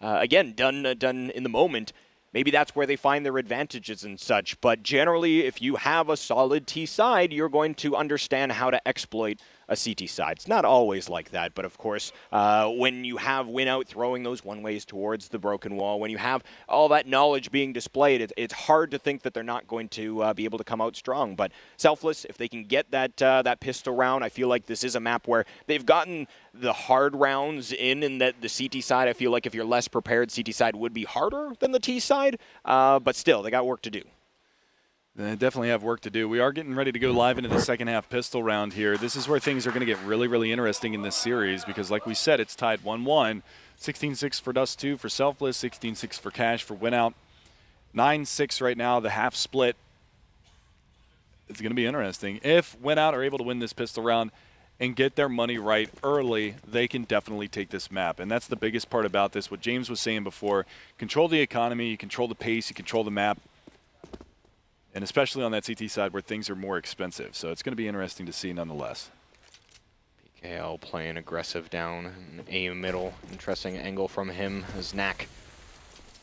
again, done in the moment, maybe that's where they find their advantages and such. But generally, if you have a solid T side, you're going to understand how to exploit a CT side. It's not always like that, but of course, when you have WinOut throwing those one-ways towards the broken wall, when you have all that knowledge being displayed, it's hard to think that they're not going to be able to come out strong. But Selfless, if they can get that pistol round, I feel like this is a map where they've gotten the hard rounds in that the CT side, I feel like if you're less prepared, CT side would be harder than the T side, but still, they got work to do. They definitely have work to do. We are getting ready to go live into the second half pistol round here. This is where things are going to get really, really interesting in this series because, like we said, it's tied 1-1. 16-6 for Dust 2 for Selfless, 16-6 for Cash for WinOut. 9-6 right now, the half split. It's going to be interesting. If WinOut are able to win this pistol round and get their money right early, they can definitely take this map. And that's the biggest part about this. What James was saying before, control the economy, you control the pace, you control the map. And especially on that CT side where things are more expensive. So it's going to be interesting to see nonetheless. PKL playing aggressive down in A middle. Interesting angle from him as Knack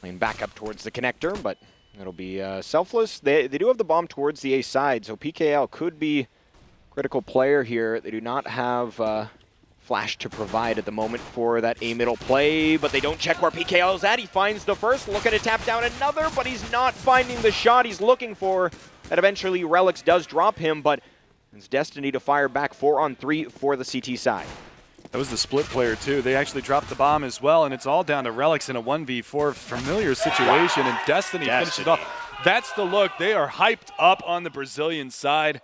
playing back up towards the connector, but it'll be Selfless. They do have the bomb towards the A side, so PKL could be a critical player here. They do not have flash to provide at the moment for that A middle play, but they don't check where PKL is at. He finds the first, looking to tap down another, but he's not finding the shot he's looking for. And eventually Relics does drop him, but it's Destiny to fire back 4-on-3 for the CT side. That was the split player too. They actually dropped the bomb as well, and it's all down to Relics in a 1v4 familiar situation, and Destiny finishes it off. That's the look. They are hyped up on the Brazilian side.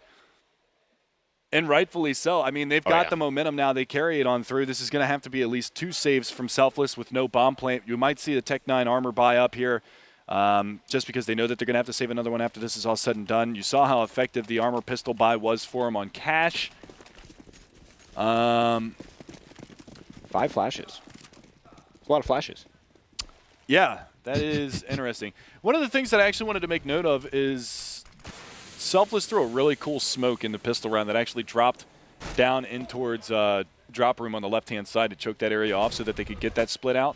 And rightfully so. I mean, they've got the momentum now. They carry it on through. This is going to have to be at least 2 saves from Selfless with no bomb plant. You might see the Tech 9 armor buy up here just because they know that they're going to have to save another one after this is all said and done. You saw how effective the armor pistol buy was for him on Cash. 5 flashes. That's a lot of flashes. Yeah, that is interesting. One of the things that I actually wanted to make note of is Selfless threw a really cool smoke in the pistol round that actually dropped down in towards drop room on the left-hand side to choke that area off so that they could get that split out.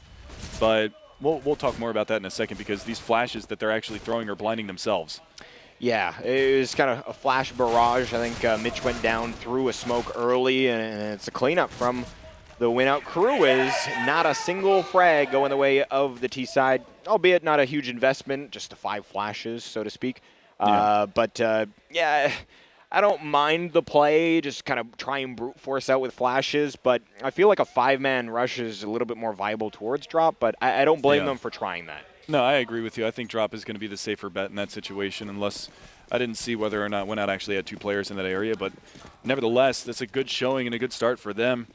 But we'll talk more about that in a second because these flashes that they're actually throwing are blinding themselves. Yeah, it was kind of a flash barrage. I think Mitch went down through a smoke early, and it's a cleanup from the WinOut crew. Is not a single frag going the way of the T side, albeit not a huge investment, just the 5 flashes, so to speak. Yeah, I don't mind the play, just kind of try and brute force out with flashes, but I feel like a 5-man rush is a little bit more viable towards drop, but I don't blame them for trying that. No, I agree with you. I think drop is going to be the safer bet in that situation unless I didn't see whether or not WinOut actually had 2 players in that area, but nevertheless, that's a good showing and a good start for them.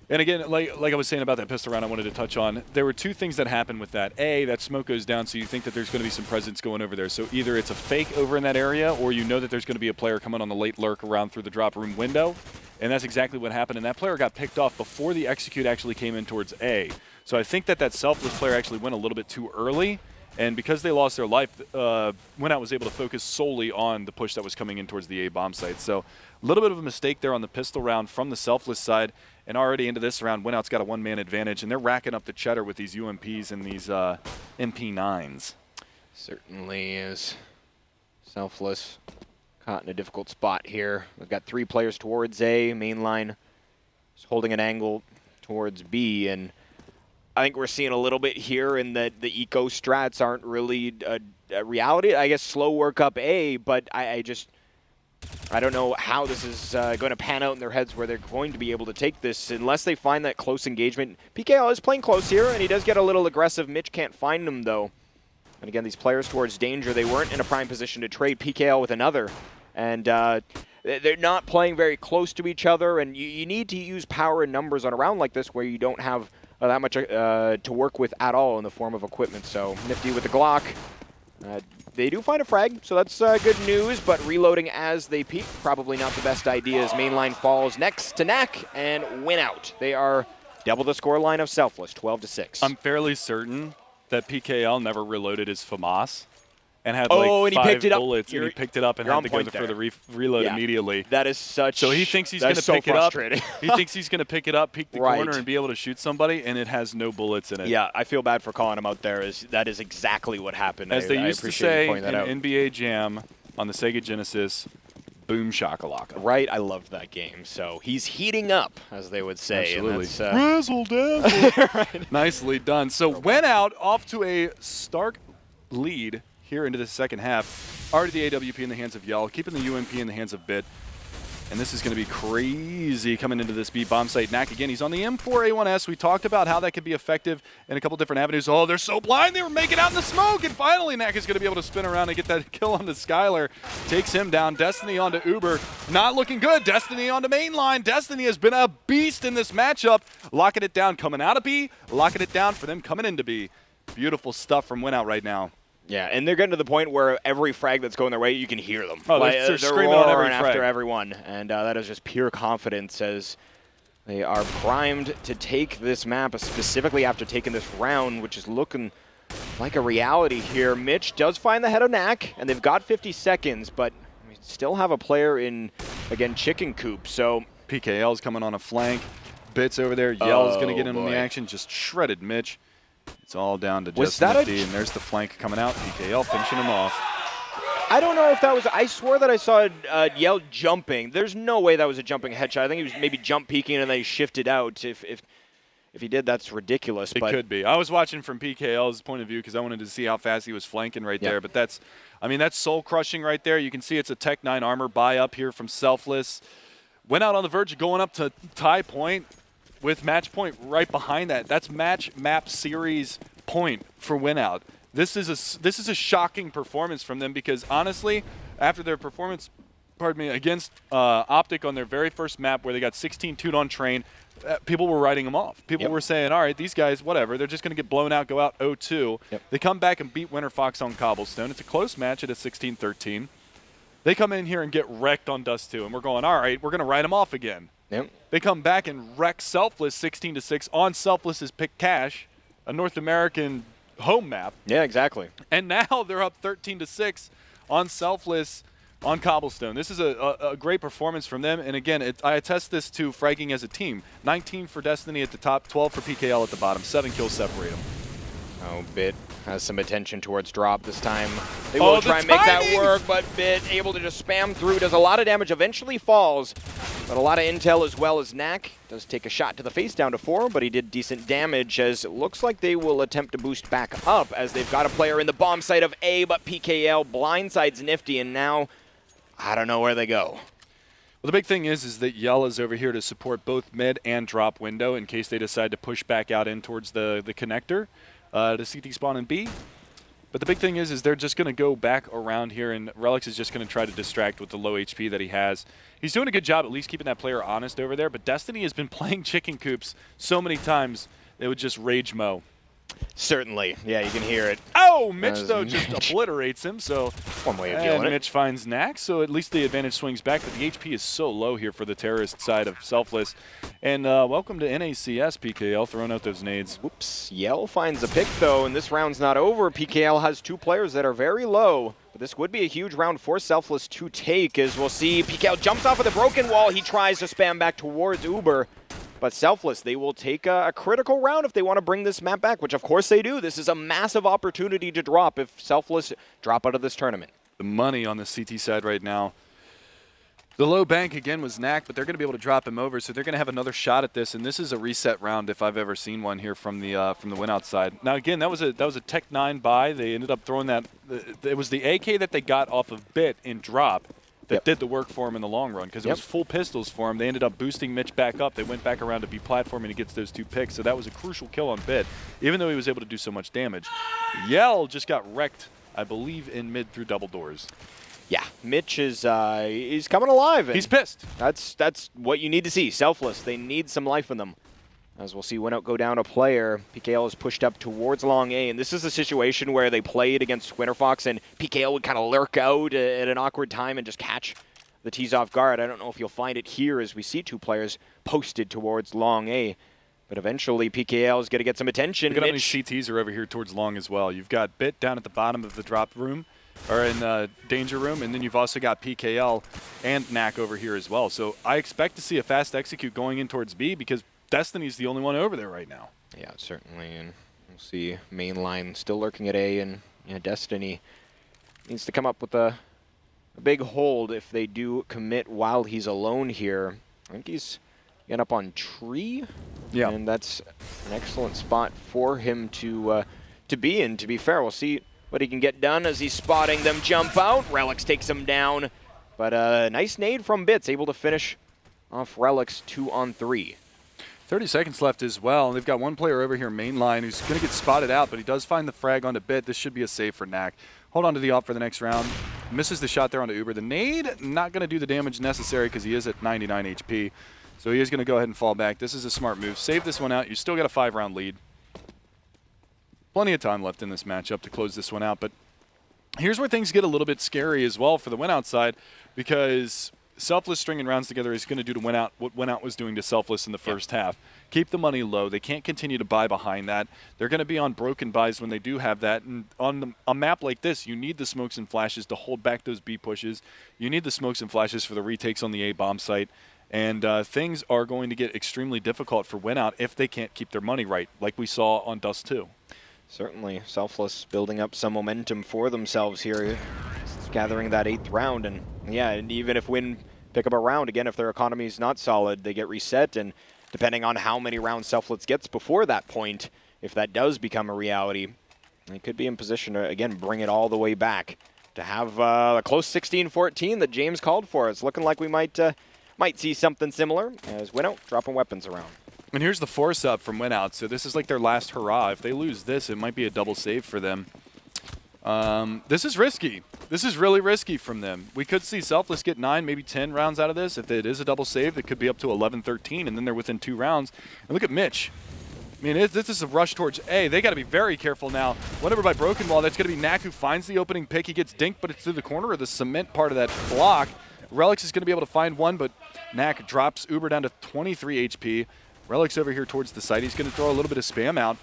And again, like I was saying about that pistol round I wanted to touch on, there were 2 things that happened with that. A, that smoke goes down, so you think that there's going to be some presence going over there. So either it's a fake over in that area, or you know that there's going to be a player coming on the late lurk around through the drop room window. And that's exactly what happened. And that player got picked off before the execute actually came in towards A. So I think that Selfless player actually went a little bit too early. And because they lost their life, WinOut was able to focus solely on the push that was coming in towards the A bomb site. So a little bit of a mistake there on the pistol round from the Selfless side. And already into this round, WinOut's got a 1-man advantage, and they're racking up the cheddar with these UMPs and these MP9s. Certainly is. Selfless caught in a difficult spot here. We've got 3 players towards A. Mainline is holding an angle towards B, and I think we're seeing a little bit here in that the eco strats aren't really a reality. I guess slow work up A, but I don't know how this is going to pan out in their heads where they're going to be able to take this unless they find that close engagement. PKL is playing close here, and he does get a little aggressive. Mitch can't find him, though. And again, these players towards danger, they weren't in a prime position to trade PKL with another. And they're not playing very close to each other, and you need to use power and numbers on a round like this where you don't have that much to work with at all in the form of equipment. So Nifty with the Glock. they do find a frag, so that's good news, but reloading as they peak, probably not the best idea as mainline falls next to Knack and WinOut. They are double the scoreline of Selfless, 12-6. I'm fairly certain that PKL never reloaded his FAMAS and had and like he 5 picked it up. bullets, and he picked it up and had to go for the reload immediately. That is such. So he thinks he's going to pick it up. He thinks he's going to pick it up, peek the corner, and be able to shoot somebody, and it has no bullets in it. Yeah, I feel bad for calling him out there. That is exactly what happened. As they used to say in NBA Jam on the Sega Genesis, boom shakalaka. Right, I loved that game. So he's heating up, as they would say. Absolutely. Razzle dazzle. Right. Nicely done. So WinOut off to a stark lead here into the second half. Already the AWP in the hands of Yell, keeping the UMP in the hands of Bit. And this is going to be crazy coming into this B bomb site. Knack again, he's on the M4A1S. We talked about how that could be effective in a couple different avenues. Oh, they're so blind. They were making out in the smoke. And finally, Knack is going to be able to spin around and get that kill onto Skylar. Takes him down. Destiny onto Uber. Not looking good. Destiny onto mainline. Destiny has been a beast in this matchup. Locking it down coming out of B. Locking it down for them coming into B. Beautiful stuff from WinOut right now. Yeah, and they're getting to the point where every frag that's going their way, you can hear them. Oh, they're screaming on every frag. After everyone, and that is just pure confidence as they are primed to take this map, specifically after taking this round, which is looking like a reality here. Mitch does find the head of Knack, and they've got 50 seconds, but we still have a player in, again, chicken coop, so... PKL's coming on a flank. Bits over there. Yell's going to get in on the action. Just shredded Mitch. It's all down to just Nifty, and there's the flank coming out. PKL finishing him off. I don't know if that was... I swear that I saw Yell jumping. There's no way that was a jumping headshot. I think he was maybe jump peeking and then he shifted out. If he did, that's ridiculous. It could be. I was watching from PKL's point of view because I wanted to see how fast he was flanking right there. But that's soul crushing right there. You can see it's a Tech 9 armor buy up here from Selfless. WinOut on the verge of going up to tie point, with match point right behind that. That's match map series point for WinOut. This is a shocking performance from them because honestly, after their performance, against Optic on their very first map where they got 16-2'd on train, people were writing them off. People were saying, all right, these guys, whatever, they're just going to get blown out, go out 0-2. They come back and beat Winter Fox on Cobblestone. It's a close match at a 16-13. They come in here and get wrecked on Dust 2, and we're going, all right, we're going to write them off again. They come back and wreck Selfless 16-6 on Selfless's Pick Cash, a North American home map. Yeah, exactly. And now they're up 13-6 on Selfless on Cobblestone. This is a great performance from them. And again, I attest this to fragging as a team. 19 for Destiny at the top, 12 for PKL at the bottom. 7 kills separate them. Oh, Bit has some attention towards drop this time. They will try and make that work, but Bit able to just spam through, does a lot of damage, eventually falls, but a lot of intel as well as Knack. Does take a shot to the face down to 4, but he did decent damage as it looks like they will attempt to boost back up as they've got a player in the bomb site of A, but PKL blindsides Nifty, and now I don't know where they go. Well, the big thing is that Yell is over here to support both mid and drop window in case they decide to push back out in towards the connector. To CT spawn in B. But the big thing is they're just going to go back around here, and Relics is just going to try to distract with the low HP that he has. He's doing a good job at least keeping that player honest over there, but Destiny has been playing chicken coops so many times it would just rage mow. Certainly. Yeah, you can hear it. Oh, Mitch, though, just obliterates him. So one way of dealing it. Mitch finds Knack, so at least the advantage swings back. But the HP is so low here for the terrorist side of Selfless. And welcome to NACS, PKL, throwing out those nades. Whoops. Yell finds a pick, though, and this round's not over. PKL has 2 players that are very low. But this would be a huge round for Selfless to take, as we'll see PKL jumps off of the broken wall. He tries to spam back towards Uber. But Selfless, they will take a critical round if they want to bring this map back, which of course they do. This is a massive opportunity to drop if Selfless drop out of this tournament. The money on the CT side right now. The low bank again was Knack, but they're going to be able to drop him over, so they're going to have another shot at this. And this is a reset round if I've ever seen one here from the WinOut side. Now again, that was a Tech 9 buy. They ended up throwing that. It was the AK that they got off of Bit in drop that did the work for him in the long run because it was full pistols for him. They ended up boosting Mitch back up. They went back around to be platforming and he gets those 2 picks. So that was a crucial kill on Bit, even though he was able to do so much damage. Yell just got wrecked, I believe, in mid through double doors. Yeah, Mitch is he's coming alive. He's pissed. That's what you need to see. Selfless. They need some life in them. As we'll see WinOut go down a player. PKL is pushed up towards long A, and this is a situation where they played against Winterfox, and PKL would kind of lurk out at an awkward time and just catch the T's off guard. I don't know if you'll find it here as we see two players posted towards long A, but eventually PKL is going to get some attention. Look at how many CTs are over here towards long as well. You've got Bit down at the bottom of the drop room, or in the danger room, and then you've also got PKL and Knack over here as well. So I expect to see a fast execute going in towards B because Destiny's the only one over there right now. Yeah, certainly, and we'll see mainline still lurking at A, and Destiny needs to come up with a big hold if they do commit while he's alone here. I think he's getting up on tree, yeah, and that's an excellent spot for him to be in. To be fair, we'll see what he can get done as he's spotting them jump out. Relics takes him down, but a nice nade from Bits, able to finish off Relics 2-on-3. 30 seconds left as well. They've got one player over here mainline who's going to get spotted out, but he does find the frag onto Bit. This should be a save for Knack. Hold on to the op for the next round. Misses the shot there onto Uber. The nade, not going to do the damage necessary because he is at 99 HP. So he is going to go ahead and fall back. This is a smart move. Save this one out. You still got a 5-round lead. Plenty of time left in this matchup to close this one out. But here's where things get a little bit scary as well for the WinOut side, because Selfless stringing rounds together is going to do to WinOut what WinOut was doing to Selfless in the first half. Keep the money low. They can't continue to buy behind that. They're going to be on broken buys when they do have that. And on a map like this, you need the smokes and flashes to hold back those B pushes. You need the smokes and flashes for the retakes on the A bomb site. And things are going to get extremely difficult for WinOut if they can't keep their money right, like we saw on Dust 2. Certainly, Selfless building up some momentum for themselves here, gathering that 8th round. And yeah, and even if Win pick up a round, again, if their economy is not solid, they get reset. And depending on how many rounds Selfless gets before that point, if that does become a reality, they could be in position to, again, bring it all the way back to have a close 16-14 that James called for. It's looking like we might see something similar as WinOut dropping weapons around. And here's the force up from WinOut. So this is like their last hurrah. If they lose this, it might be a double save for them. This is risky. This is really risky from them. We could see Selfless get 9, maybe 10 rounds out of this. If it is a double save, it could be up to 11-13, and then they're within 2 rounds. And look at Mitch. I mean, this is a rush towards A. They got to be very careful now. Whenever by broken wall, that's going to be Knack who finds the opening pick. He gets dinked, but it's through the corner of the cement part of that block. Relics is going to be able to find one, but Knack drops Uber down to 23 HP. Relics over here towards the site. He's going to throw a little bit of spam out,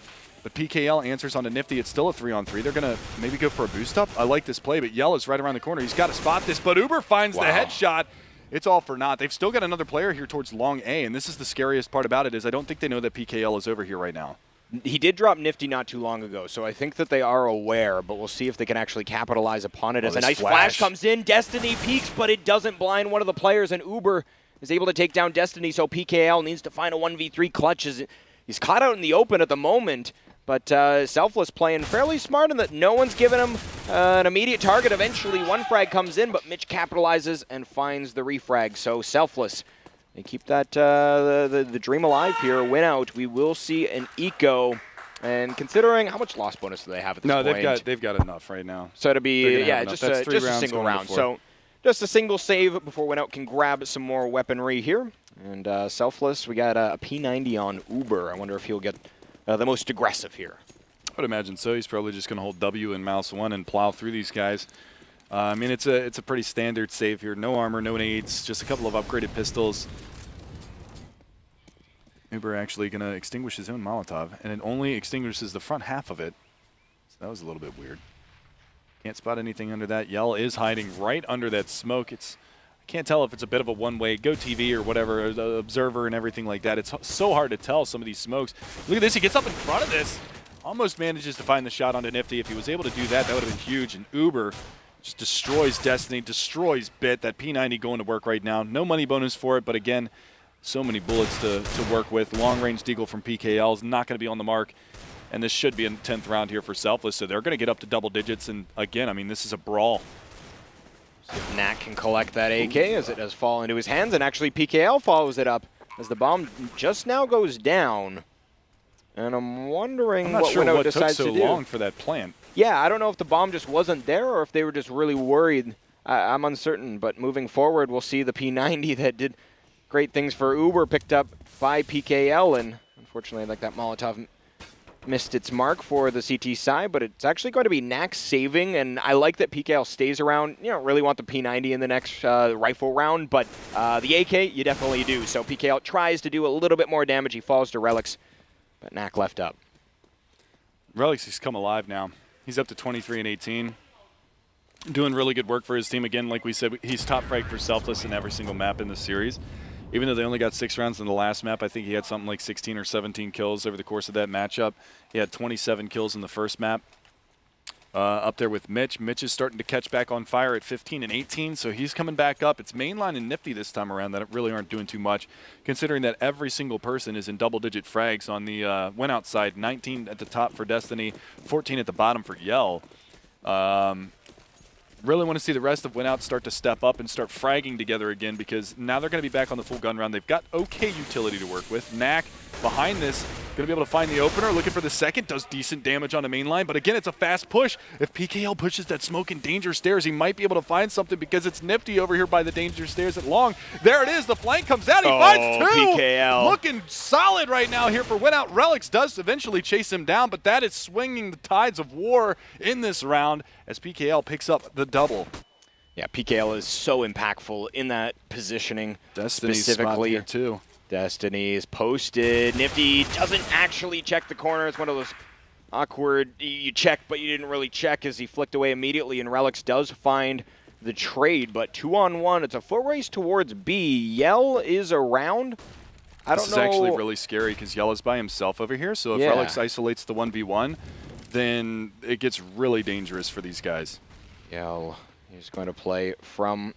but PKL answers onto Nifty. It's still a 3-on-3. They're going to maybe go for a boost up. I like this play, but Yell is right around the corner. He's got to spot this, but Uber finds the headshot. It's all for naught. They've still got another player here towards long A, and this is the scariest part about it is I don't think they know that PKL is over here right now. He did drop Nifty not too long ago, so I think that they are aware, but we'll see if they can actually capitalize upon it. As a nice flash comes in, Destiny peeks, but it doesn't blind one of the players, and Uber is able to take down Destiny, so PKL needs to find a 1v3 clutch. He's caught out in the open at the moment, but Selfless playing fairly smart in that no one's given him an immediate target. Eventually, one frag comes in, but Mitch capitalizes and finds the refrag, so Selfless. They keep that the dream alive here. WinOut, we will see an eco, and considering how much loss bonus do they have at this point? No, they've got enough right now. So to be just a single round. So just a single save before WinOut can grab some more weaponry here. And Selfless, we got a P90 on Uber. I wonder if he'll get the most aggressive here. I would imagine so. He's probably just going to hold W and mouse 1 and plow through these guys. I mean, it's a pretty standard save here. No armor, no nades, just a couple of upgraded pistols. Uber actually going to extinguish his own Molotov, and it only extinguishes the front half of it. So that was a little bit weird. Can't spot anything under that. Yell is hiding right under that smoke. I can't tell if it's a bit of a one-way Go TV or whatever, observer and everything like that. It's so hard to tell some of these smokes. Look at this. He gets up in front of this. Almost manages to find the shot onto Nifty. If he was able to do that, that would have been huge. And Uber just destroys Destiny, destroys Bit. That P90 going to work right now. No money bonus for it, but again, so many bullets to work with. Long-range deagle from PKL is not going to be on the mark. And this should be in the 10th round here for Selfless, so they're going to get up to double digits. And again, I mean, this is a brawl. See if Knack can collect that AK as it does fall into his hands, and actually PKL follows it up as the bomb just now goes down. And I'm wondering what WinOut decides to do. I'm not sure what took so long for that plant. Yeah, I don't know if the bomb just wasn't there or if they were just really worried. I'm uncertain, but moving forward, we'll see the P90 that did great things for Uber picked up by PKL, and Unfortunately, like that Molotov missed its mark for the CT side, but it's actually going to be Knack saving, and I like that PKL stays around. You don't really want the P90 in the next rifle round, but the AK, you definitely do. So PKL tries to do a little bit more damage. He falls to Relics, but Knack left up. Relics has come alive now. He's up to 23 and 18. Doing really good work for his team. Again, like we said, he's top frag for Selfless in every single map in the series. Even though they only got 6 rounds in the last map, I think he had something like 16 or 17 kills over the course of that matchup. He had 27 kills in the first map. Up there with Mitch. Mitch is starting to catch back on fire at 15 and 18, so he's coming back up. It's Mainline and Nifty this time around that really aren't doing too much, considering that every single person is in double-digit frags on the WinOut side. 19 at the top for Destiny, 14 at the bottom for Yell. Really want to see the rest of WinOut start to step up and start fragging together again, because now they're going to be back on the full gun round. They've got okay utility to work with. Knack behind this, going to be able to find the opener, looking for the second, does decent damage on the main line, but again, it's a fast push. If PKL pushes that smoke and danger stairs, he might be able to find something, because it's Nifty over here by the danger stairs at long. There it is, the flank comes out, he finds 2! PKL. Looking solid right now here for WinOut. Relics does eventually chase him down, but that is swinging the tides of war in this round as PKL picks up the double. Yeah, PKL is so impactful in that positioning. Destiny's specifically spot here too. Destiny is posted. Nifty doesn't actually check the corner. It's one of those awkward, you check, but you didn't really check, as he flicked away immediately, and Relics does find the trade, but 2-on-1. It's a foot race towards B. Yell is around. I don't know. This is actually really scary, because Yell is by himself over here, so if Relics isolates the 1v1, then it gets really dangerous for these guys. Yell is going to play from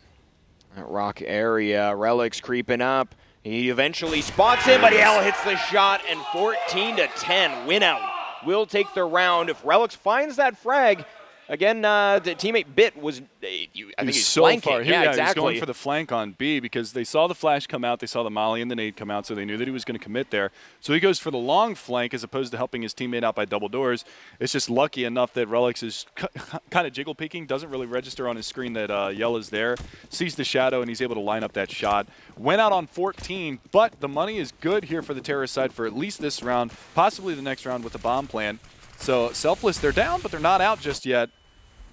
that rock area. Relics creeping up. He eventually spots him, but Yell hits the shot, and 14-10. WinOut will take the round. If Relics finds that frag, again, the teammate Bit was, I think he's so flanking. far. Yeah, exactly. He's going for the flank on B, because they saw the flash come out, they saw the molly and the nade come out, so they knew that he was going to commit there. So he goes for the long flank as opposed to helping his teammate out by double doors. It's just lucky enough that Relics is kind of jiggle peeking, doesn't really register on his screen that Yell is there, sees the shadow, and he's able to line up that shot. Went out on 14, but the money is good here for the terrorist side for at least this round, possibly the next round with the bomb plant. So Selfless, they're down, but they're not out just yet.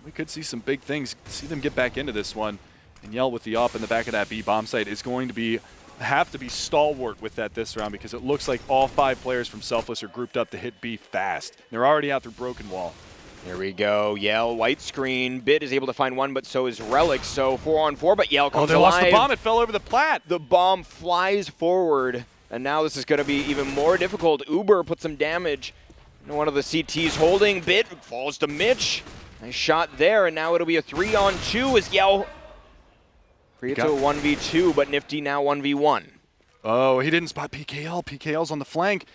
We could see some big things, see them get back into this one. And Yell with the op in the back of that B bomb site is going to have to be stalwart with that this round, because it looks like all 5 players from Selfless are grouped up to hit B fast. They're already out through Broken Wall. Here we go. Yell, white screen. Bit is able to find one, but so is Relic. So 4-on-4, but Yell comes alive. Oh, they lost the bomb. It fell over the plat. The bomb flies forward, and now this is going to be even more difficult. Uber puts some damage. One of the CTs holding. Bit falls to Mitch. Nice shot there, and now it'll be a 3-on-2 as Yell creates a 1v2, but Nifty now 1v1. Oh, he didn't spot PKL. PKL's on the flank.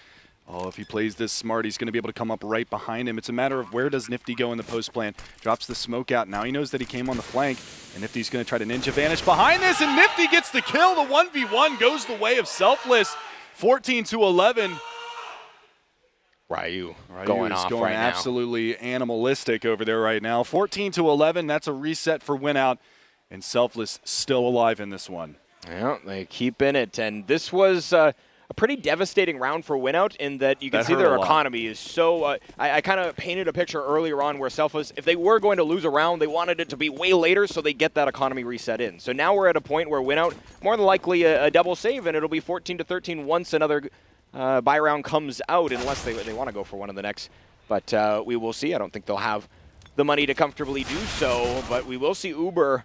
Oh, if he plays this smart, he's going to be able to come up right behind him. It's a matter of where does Nifty go in the post plant. Drops the smoke out. Now he knows that he came on the flank, and Nifty's going to try to ninja vanish behind this, and Nifty gets the kill. The 1v1 goes the way of Selfless. 14-11. Ryu going off right now. Absolutely animalistic over there right now. 14-11. That's a reset for WinOut, and Selfless still alive in this one. Yeah, they keep in it, and this was a pretty devastating round for WinOut in that you can see their economy is so. I kind of painted a picture earlier on where Selfless, if they were going to lose a round, they wanted it to be way later so they get that economy reset in. So now we're at a point where WinOut, more than likely a double save, and it'll be 14-13 once another buy round comes out, unless they want to go for one of the next. But we will see. I don't think they'll have the money to comfortably do so, but we will see Uber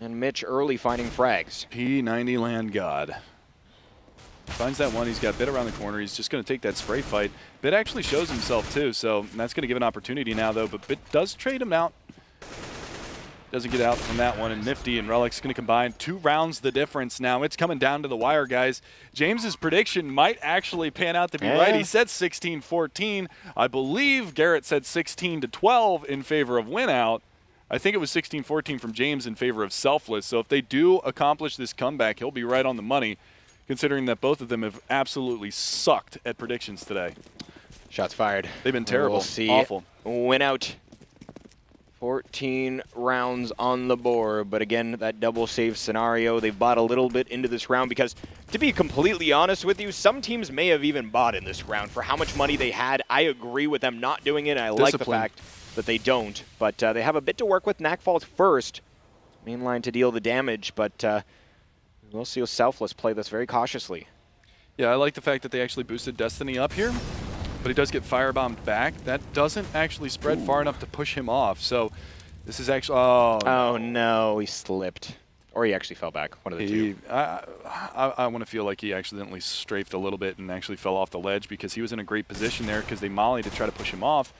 and Mitch early finding frags. P90 Land God. Finds that one. He's got Bit around the corner. He's just going to take that spray fight. Bit actually shows himself too, so that's going to give an opportunity now though, but Bit does trade him out. Doesn't get out from that one, and Nifty and Relic's going to combine 2 rounds the difference now. It's coming down to the wire, guys. James's prediction might actually pan out to be right. He said 16-14. I believe Garrett said 16-12 in favor of WinOut. I think it was 16-14 from James in favor of Selfless. So if they do accomplish this comeback, he'll be right on the money, considering that both of them have absolutely sucked at predictions today. Shots fired. They've been terrible. We'll see. Awful. WinOut 14 rounds on the board, but again, that double save scenario, they've bought a little bit into this round because, to be completely honest with you, some teams may have even bought in this round for how much money they had. I agree with them not doing it, and I like the fact that they don't, but they have a bit to work with. Knack falls first, mainline to deal the damage, but we'll see Selfless play this very cautiously. Yeah, I like the fact that they actually boosted Destiny up here, but he does get firebombed back. That doesn't actually spread far enough to push him off. So this is actually, oh no, he slipped. Or he actually fell back, one of the two. I want to feel like he accidentally strafed a little bit and actually fell off the ledge because he was in a great position there because they mollied to try to push him off.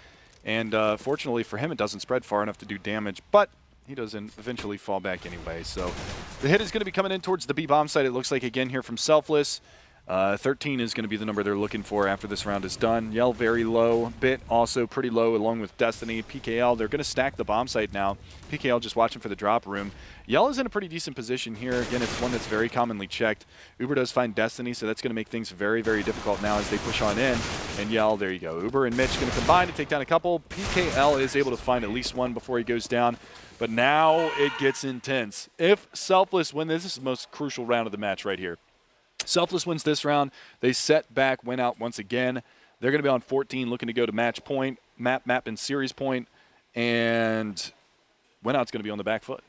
And fortunately for him, it doesn't spread far enough to do damage, but he doesn't eventually fall back anyway. So the hit is going to be coming in towards the B bomb site, it looks like, again here from Selfless. 13 is going to be the number they're looking for after this round is done. Yell very low. Bit also pretty low along with Destiny. PKL, they're going to stack the bomb site now. PKL just watching for the drop room. Yell is in a pretty decent position here. Again, it's one that's very commonly checked. Uber does find Destiny, so that's going to make things very, very difficult now as they push on in. And Yell, there you go. Uber and Mitch going to combine to take down a couple. PKL is able to find at least one before he goes down. But now it gets intense. If Selfless win this is the most crucial round of the match right here. Selfless wins this round. They set back WinOut once again. They're going to be on 14, looking to go to match point, map, and series point, and WinOut's going to be on the back foot.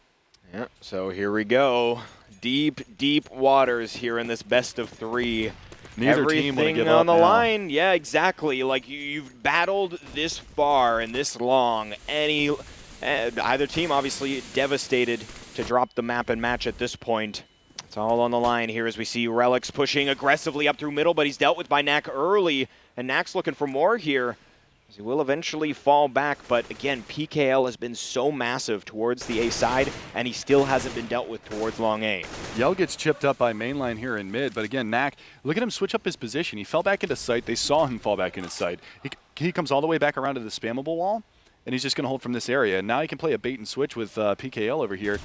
Yeah, so here we go. Deep, deep waters here in this best of three. Neither team want to give up on the now. line. Yeah, exactly. Like you've battled this far and this long. Either team obviously devastated to drop the map and match at this point. It's all on the line here as we see Relics pushing aggressively up through middle, but he's dealt with by Knack early, and Knack's looking for more here. He will eventually fall back, but again, PKL has been so massive towards the A side, and he still hasn't been dealt with towards long A. Yell gets chipped up by mainline here in mid, but again, Knack, look at him switch up his position. He fell back into sight. They saw him fall back into sight. He comes all the way back around to the spammable wall, and he's just going to hold from this area. And now he can play a bait and switch with PKL over here.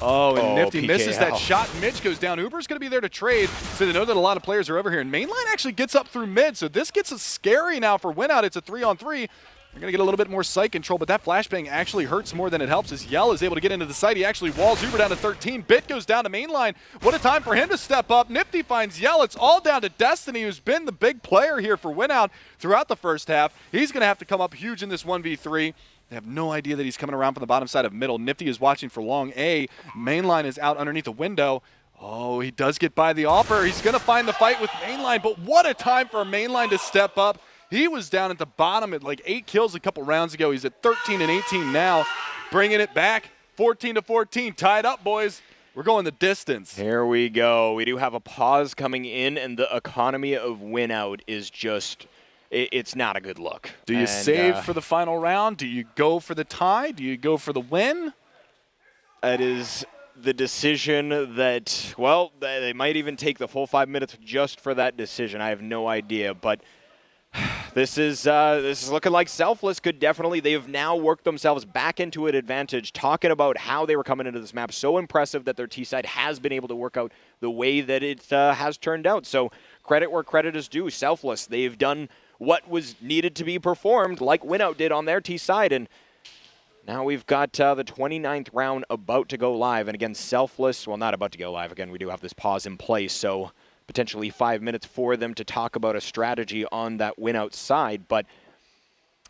Oh, and Nifty PKL misses that shot. Mitch goes down. Uber's going to be there to trade, so they know that a lot of players are over here. And mainline actually gets up through mid, so this gets scary now for WinOut. It's a 3-on-3. They're going to get a little bit more site control, but that flashbang actually hurts more than it helps as Yell is able to get into the site. He actually walls Uber down to 13. Bit goes down to mainline. What a time for him to step up. Nifty finds Yell. It's all down to Destiny, who's been the big player here for WinOut throughout the first half. He's going to have to come up huge in this 1v3. They have no idea that he's coming around from the bottom side of middle. Nifty is watching for long A. Mainline is out underneath the window. Oh, he does get by the offer. He's going to find the fight with Mainline, but what a time for Mainline to step up. He was down at the bottom at like 8 kills a couple rounds ago. He's at 13 and 18 now, bringing it back. 14-14, tied up, boys. We're going the distance. Here we go. We do have a pause coming in, and the economy of WinOut is just... It's not a good look. Do you save for the final round? Do you go for the tie? Do you go for the win? That is the decision that, well, they might even take the full 5 minutes just for that decision. I have no idea, but this is looking like Selfless could definitely. They have now worked themselves back into an advantage, talking about how they were coming into this map. So impressive that their T side has been able to work out the way that it has turned out. So credit where credit is due. Selfless, they've done what was needed to be performed, like WinOut did on their T side, and now we've got the 29th round about to go live, and again, Selfless, well, not about to go live, again, we do have this pause in place, so potentially 5 minutes for them to talk about a strategy on that WinOut side, but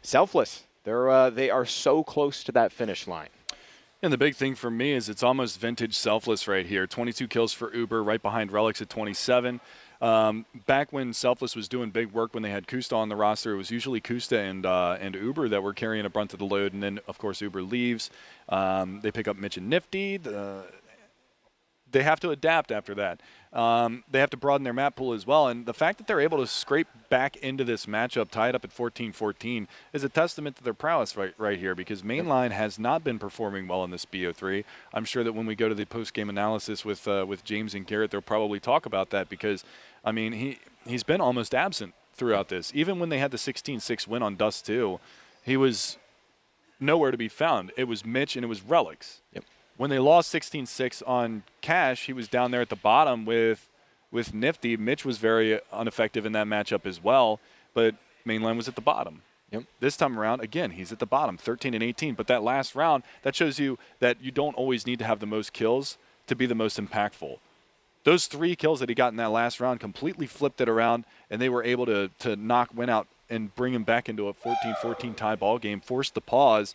Selfless, they are so close to that finish line. And the big thing for me is it's almost vintage Selfless right here. 22 kills for Uber, right behind Relics at 27. Back when Selfless was doing big work when they had Kusta on the roster, it was usually Kusta and Uber that were carrying a brunt of the load, and then, of course, Uber leaves. They pick up Mitch and Nifty. They have to adapt after that. They have to broaden their map pool as well, and the fact that they're able to scrape back into this matchup, tied up at 14-14, is a testament to their prowess right here, because Mainline has not been performing well in this BO3. I'm sure that when we go to the post-game analysis with James and Garrett, they'll probably talk about that, because, I mean, he's been almost absent throughout this. Even when they had the 16-6 win on Dust 2, he was nowhere to be found. It was Mitch and it was Relics. Yep. When they lost 16-6 on Cash, he was down there at the bottom with Nifty. Mitch was very ineffective in that matchup as well, but Mainline was at the bottom. Yep. This time around, again, he's at the bottom, 13 and 18. But that last round, that shows you that you don't always need to have the most kills to be the most impactful. Those 3 kills that he got in that last round completely flipped it around, and they were able to knock WinOut and bring him back into a 14-14 tie ball game, forced the pause,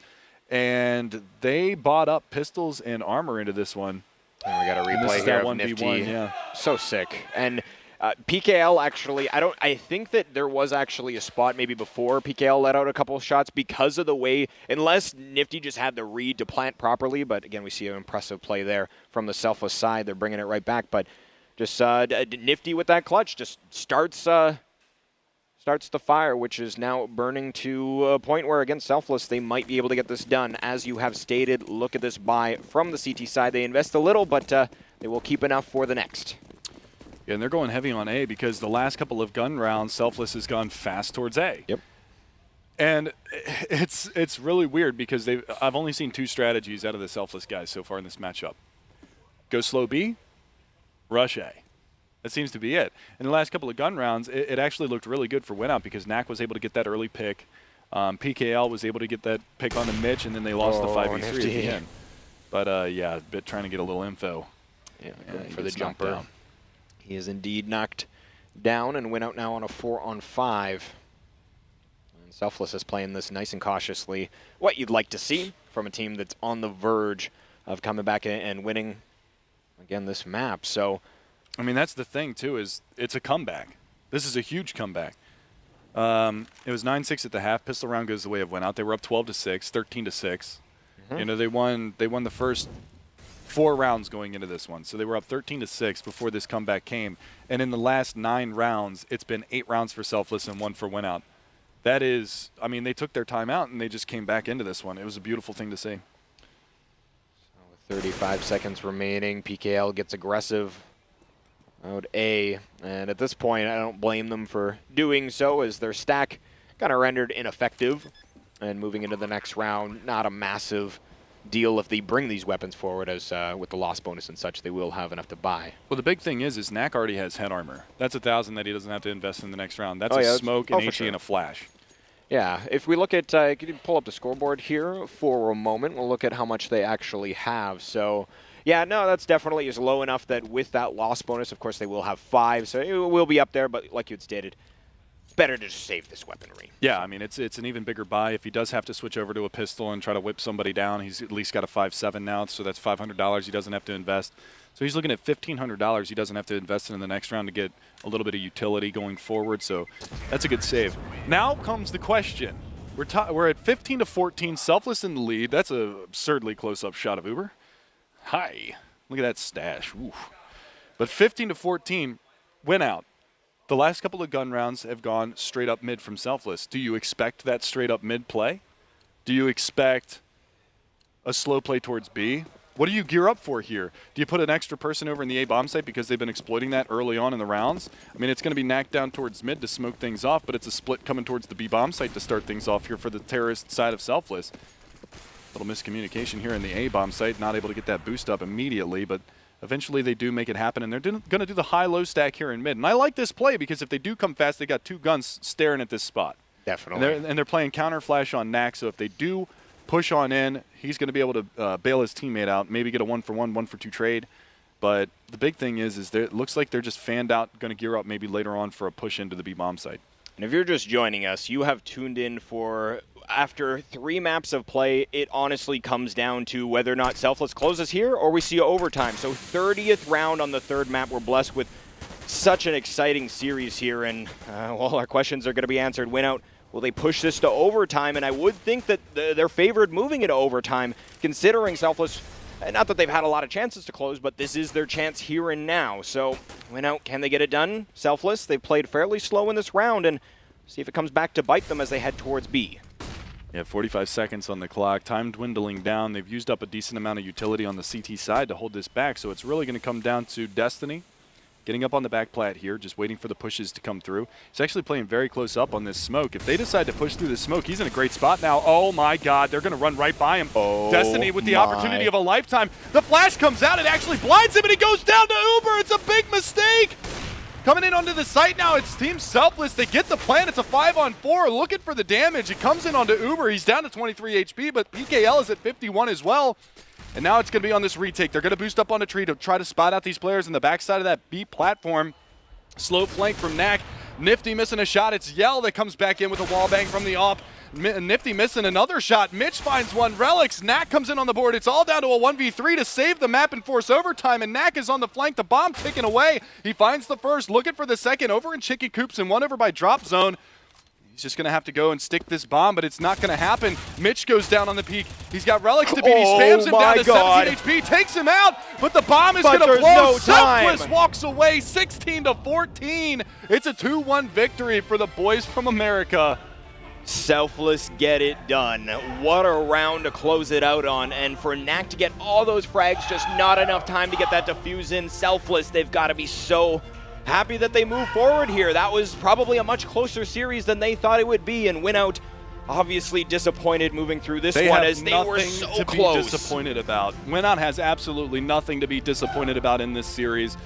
and they bought up pistols and armor into this one. And we got a replay here of Nifty. Yeah. So sick. And PKL actually, I think that there was actually a spot maybe before PKL let out a couple of shots because of the way, unless Nifty just had the read to plant properly, but again, we see an impressive play there from the Selfless side. They're bringing it right back, but just Nifty with that clutch just starts the fire, which is now burning to a point where, against Selfless, they might be able to get this done. As you have stated, look at this buy from the CT side. They invest a little, but they will keep enough for the next. Yeah, and they're going heavy on A because the last couple of gun rounds, Selfless has gone fast towards A. Yep. And it's really weird because I've only seen 2 strategies out of the Selfless guys so far in this matchup. Go slow B, rush A. That seems to be it. In the last couple of gun rounds, it actually looked really good for WinOut because Knack was able to get that early pick. PKL was able to get that pick on the Mitch, and then they lost the 5v3 at the end. But, yeah, trying to get a little info. Yeah, going for the jumper. He is indeed knocked down, and WinOut now on a 4-on-5. And Selfless is playing this nice and cautiously. What you'd like to see from a team that's on the verge of coming back and winning, again, this map. So, I mean, that's the thing, too, is it's a comeback. This is a huge comeback. It was 9-6 at the half. Pistol round goes the way of WinOut. They were up 12-6, 13-6. Mm-hmm. You know, they won the first 4 rounds going into this one. So they were up 13-6 before this comeback came. And in the last 9 rounds, it's been 8 rounds for Selfless and 1 for WinOut. That is, I mean, they took their time out and they just came back into this one. It was a beautiful thing to see. So with 35 seconds remaining, PKL gets aggressive. Out A, and at this point, I don't blame them for doing so, as their stack kind of rendered ineffective. And moving into the next round, not a massive deal if they bring these weapons forward, as with the loss bonus and such, they will have enough to buy. Well, the big thing is Knack already has head armor. That's 1,000 that he doesn't have to invest in the next round. That's a smoke, an HE, and a flash. Yeah, if we look at, could you pull up the scoreboard here for a moment? We'll look at how much they actually have. So, yeah, no, that's definitely is low enough that with that loss bonus, of course, they will have 5, so it will be up there, but like you had stated, it's better to just save this weaponry. Yeah, I mean, it's an even bigger buy. If he does have to switch over to a pistol and try to whip somebody down, he's at least got a 5.7 now, so that's $500 he doesn't have to invest. So he's looking at $1,500 he doesn't have to invest in the next round to get a little bit of utility going forward, so that's a good save. Now comes the question. We're at 15-14, Selfless in the lead. That's an absurdly close-up shot of Uber. Hi. Look at that stash. Ooh. But 15-14, WinOut. The last couple of gun rounds have gone straight up mid from Selfless. Do you expect that straight up mid play? Do you expect a slow play towards B? What do you gear up for here? Do you put an extra person over in the A bomb site because they've been exploiting that early on in the rounds? I mean, it's going to be knocked down towards mid to smoke things off, but it's a split coming towards the B bomb site to start things off here for the terrorist side of Selfless. Little miscommunication here in the A bomb site, not able to get that boost up immediately, but eventually they do make it happen, and they're going to do the high-low stack here in mid. And I like this play because if they do come fast, they got 2 guns staring at this spot. Definitely. And they're playing counter flash on Knack, so if they do push on in, he's going to be able to bail his teammate out, maybe get a 1-for-1, 1-for-2 trade. But the big thing is it looks like they're just fanned out, going to gear up maybe later on for a push into the B bomb site. And if you're just joining us, you have tuned in for, after 3 maps of play, it honestly comes down to whether or not Selfless closes here or we see overtime. So 30th round on the 3rd map. We're blessed with such an exciting series here, and well, our questions are going to be answered. WinOut, will they push this to overtime? And I would think that they're favored moving it to overtime, considering Selfless, not that they've had a lot of chances to close, but this is their chance here and now. So WinOut, can they get it done? Selfless, they've played fairly slow in this round, and see if it comes back to bite them as they head towards B. Yeah, 45 seconds on the clock. Time dwindling down. They've used up a decent amount of utility on the CT side to hold this back, so it's really going to come down to Destiny getting up on the back plat here, just waiting for the pushes to come through. He's actually playing very close up on this smoke. If they decide to push through the smoke, he's in a great spot now. Oh, my God. They're going to run right by him. Oh, Destiny with the opportunity of a lifetime. The flash comes out. It actually blinds him, and he goes down to Uber. It's a big mistake. Coming in onto the site now, it's Team Selfless. They get the plant. It's a 5-on-4, looking for the damage. It comes in onto Uber. He's down to 23 HP, but PKL is at 51 as well. And now it's going to be on this retake. They're going to boost up on the tree to try to spot out these players on the backside of that B platform. Slow flank from Knack. Nifty missing a shot. It's Yell that comes back in with a wall bang from the op. Nifty missing another shot. Mitch finds one. Relics. Knack comes in on the board. It's all down to a 1v3 to save the map and force overtime. And Knack is on the flank. The bomb ticking away. He finds the first. Looking for the second. Over in Chicky Coops and one over by Drop Zone. He's just going to have to go and stick this bomb, but it's not going to happen. Mitch goes down on the peak. He's got Relics to beat. He spams him down to 17 HP, takes him out, but the bomb is going to blow. No Selfless walks away 16-14. It's a 2-1 victory for the boys from America. Selfless get it done. What a round to close it out on. And for Knack to get all those frags, just not enough time to get that defuse in. Selfless, they've got to be so happy that they move forward here. That was probably a much closer series than they thought it would be, and WinOut obviously disappointed moving through this one as they were so to close. Be disappointed about. WinOut has absolutely nothing to be disappointed about in this series.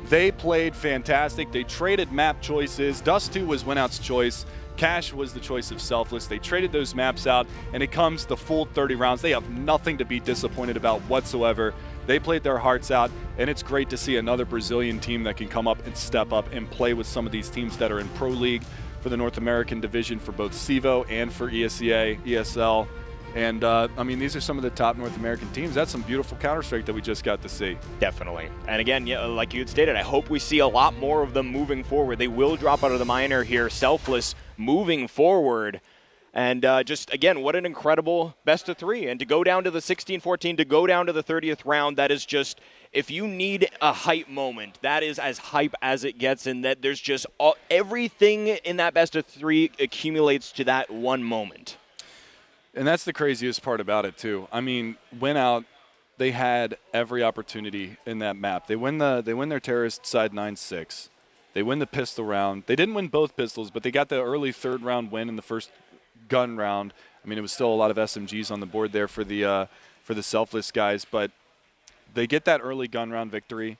They played fantastic. They traded map choices. Dust 2 was WinOut's choice. Cash was the choice of Selfless. They traded those maps out, and it comes the full 30 rounds. They have nothing to be disappointed about whatsoever. They played their hearts out, and it's great to see another Brazilian team that can come up and step up and play with some of these teams that are in Pro League for the North American division for both CEVO and for ESEA, ESL. And, I mean, these are some of the top North American teams. That's some beautiful Counter-Strike that we just got to see. Definitely. And again, yeah, like you had stated, I hope we see a lot more of them moving forward. They will drop out of the minor here, Selfless moving forward. And just, again, what an incredible best of 3. And to go down to the 16-14, to go down to the 30th round, that is just, if you need a hype moment, that is as hype as it gets. And that there's just everything in that best of 3 accumulates to that one moment. And that's the craziest part about it, too. I mean, WinOut, they had every opportunity in that map. They win their terrorist side 9-6. They win the pistol round. They didn't win both pistols, but they got the early third round win in the first gun round. I mean, it was still a lot of SMGs on the board there for the Selfless guys, but they get that early gun round victory.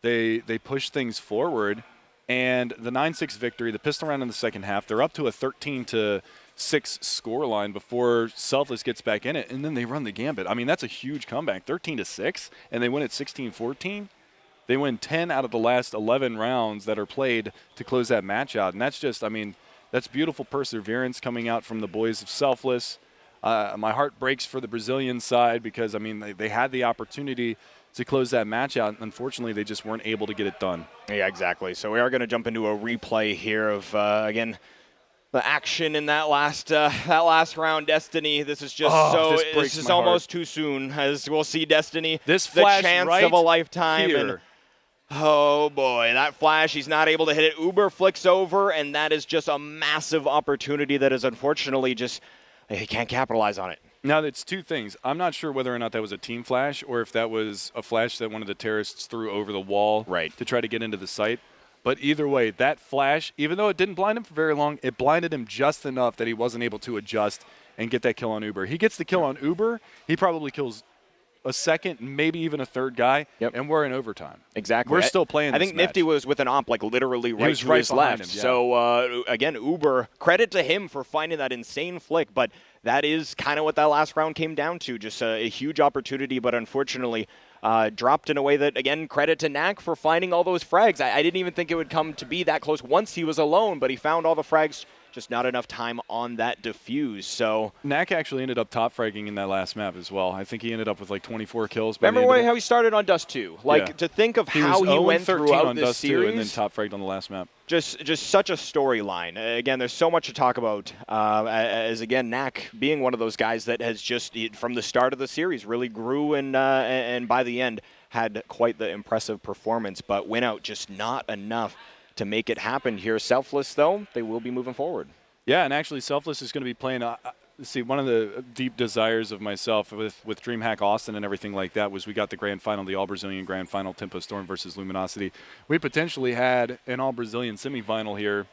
They push things forward, and the 9-6 victory, the pistol round in the second half, they're up to a 13-6 scoreline before Selfless gets back in it, and then they run the gambit. I mean, that's a huge comeback, 13-6, and they win at 16-14. They win 10 out of the last 11 rounds that are played to close that match out, and that's just, I mean, that's beautiful perseverance coming out from the boys of Selfless. My heart breaks for the Brazilian side because, I mean, they had the opportunity to close that match out. Unfortunately, they just weren't able to get it done. Yeah, exactly. So we are going to jump into a replay here of, again, the action in that last round. Destiny, this is just this is almost too soon, as we'll see Destiny. This flash the chance right of a lifetime. Here. And oh boy, that flash, he's not able to hit it. Uber flicks over, and that is just a massive opportunity that is unfortunately just, he can't capitalize on it. Now, it's two things. I'm not sure whether or not that was a team flash or if that was a flash that one of the terrorists threw over the wall to try to get into the site. But either way, that flash, even though it didn't blind him for very long, it blinded him just enough that he wasn't able to adjust and get that kill on Uber. He gets the kill on Uber, he probably kills a second, maybe even a third guy, and we're in overtime. Exactly. We're still playing I think Nifty was with an op, like literally right to his left. Him, yeah. So, again, Uber, credit to him for finding that insane flick, but that is kind of what that last round came down to. Just a huge opportunity, but unfortunately dropped in a way that, again, credit to Knack for finding all those frags. I didn't even think it would come to be that close once he was alone, but he found all the frags. Just not enough time on that defuse. So Knack actually ended up top fragging in that last map as well. I think he ended up with like 24 kills. Remember how he started on Dust 2? Like, to think of how he went throughout on this Dust series. 2 and then top fragged on the last map. Just such a storyline. Again, there's so much to talk about. As again, Knack being one of those guys that has just, from the start of the series, really grew and by the end had quite the impressive performance. But WinOut just not enough to make it happen here. Selfless, though, they will be moving forward. Yeah, and actually Selfless is going to be playing, see, one of the deep desires of myself with DreamHack Austin and everything like that was we got the grand final, the All-Brazilian grand final, Tempo Storm versus Luminosity. We potentially had an All-Brazilian semifinal here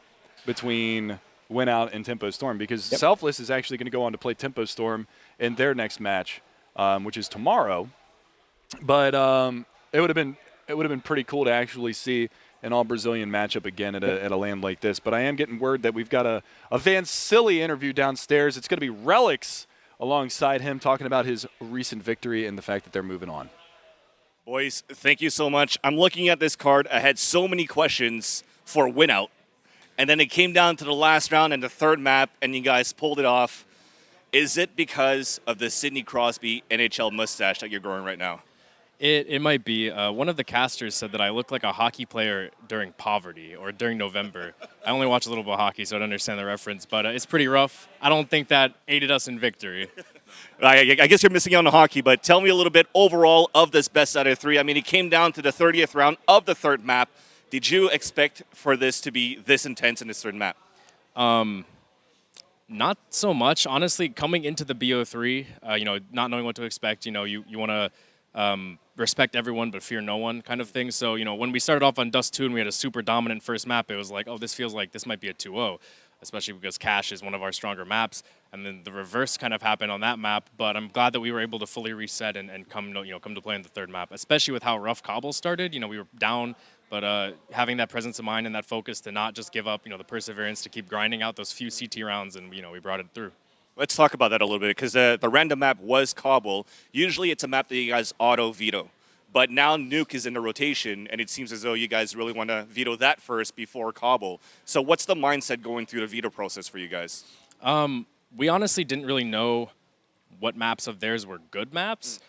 between WinOut and Tempo Storm because Selfless is actually going to go on to play Tempo Storm in their next match, which is tomorrow. But it would have been pretty cool to actually see an all-Brazilian matchup again at a land like this. But I am getting word that we've got a Van Silly interview downstairs. It's going to be Relics alongside him talking about his recent victory and the fact that they're moving on. Boys, thank you so much. I'm looking at this card. I had so many questions for WinOut. And then it came down to the last round and the third map, and you guys pulled it off. Is it because of the Sidney Crosby NHL mustache that you're growing right now? It might be. One of the casters said that I look like a hockey player during poverty or during November. I only watch a little bit of hockey, so I don't understand the reference, but it's pretty rough. I don't think that aided us in victory. I guess you're missing out on the hockey, but tell me a little bit overall of this best out of three. I mean, it came down to the 30th round of the third map. Did you expect for this to be this intense in this third map? Not so much. Honestly, coming into the BO3, not knowing what to expect, you want to respect everyone but fear no one kind of thing. So, when we started off on Dust 2 and we had a super dominant first map, it was like, oh, this feels like this might be a 2-0, especially because Cache is one of our stronger maps. And then the reverse kind of happened on that map, but I'm glad that we were able to fully reset and come to play in the third map, especially with how rough Cobble started. We were down, but having that presence of mind and that focus to not just give up, the perseverance to keep grinding out those few CT rounds, and, we brought it through. Let's talk about that a little bit, because the random map was Cobble. Usually it's a map that you guys auto-veto. But now Nuke is in the rotation, and it seems as though you guys really want to veto that first before Cobble. So what's the mindset going through the veto process for you guys? We honestly didn't really know what maps of theirs were good maps.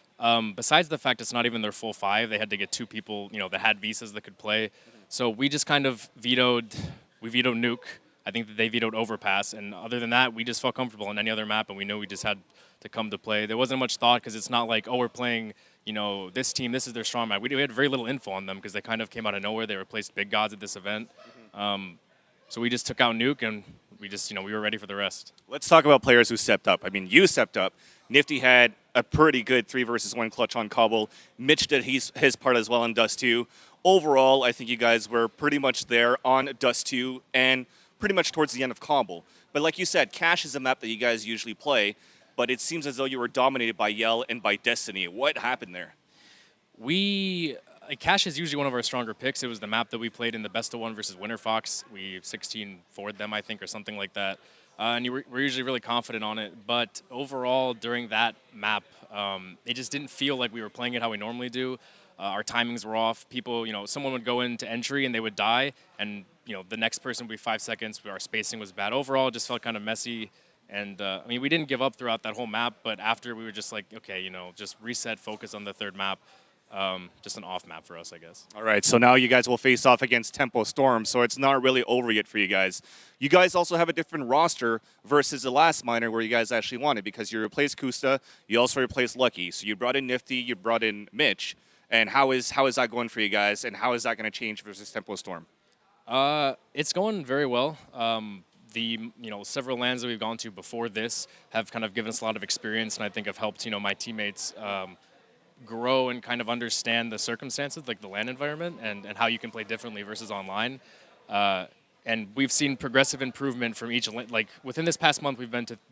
Besides the fact it's not even their full 5, they had to get 2 people, that had visas that could play. So we just kind of vetoed Nuke. I think that they vetoed Overpass, and other than that, we just felt comfortable on any other map, and we knew we just had to come to play. There wasn't much thought, because it's not like, oh, we're playing, this team, this is their strong map. We had very little info on them, because they kind of came out of nowhere. They replaced Big Gods at this event. So we just took out Nuke, and we just, we were ready for the rest. Let's talk about players who stepped up. I mean, you stepped up. Nifty had a pretty good 3 versus 1 clutch on Cobble. Mitch did his part as well in Dust 2. Overall, I think you guys were pretty much there on Dust 2 and pretty much towards the end of Cobble. But like you said, Cache is a map that you guys usually play, but it seems as though you were dominated by Yell and by Destiny. What happened there? Cache is usually one of our stronger picks. It was the map that we played in the best of 1 versus Winter Fox. We 16-4'd them, I think, or something like that. And we're usually really confident on it. But overall, during that map, it just didn't feel like we were playing it how we normally do. Our timings were off. People, someone would go into entry and they would die, and the next person would be 5 seconds. Our spacing was bad. Overall, it just felt kind of messy. And we didn't give up throughout that whole map, but after we were just like, okay, just reset, focus on the third map. Just an off map for us, I guess. All right, so now you guys will face off against Tempo Storm, so it's not really over yet for you guys. You guys also have a different roster versus the last minor where you guys actually won it, because you replaced Kusta, you also replaced Lucky. So you brought in Nifty, you brought in Mitch. And how is that going for you guys, and how is that going to change versus Tempo Storm? It's going very well. The several lands that we've gone to before this have kind of given us a lot of experience, and I think have helped my teammates grow and kind of understand the circumstances, like the land environment, and how you can play differently versus online. And we've seen progressive improvement from each, like within this past month,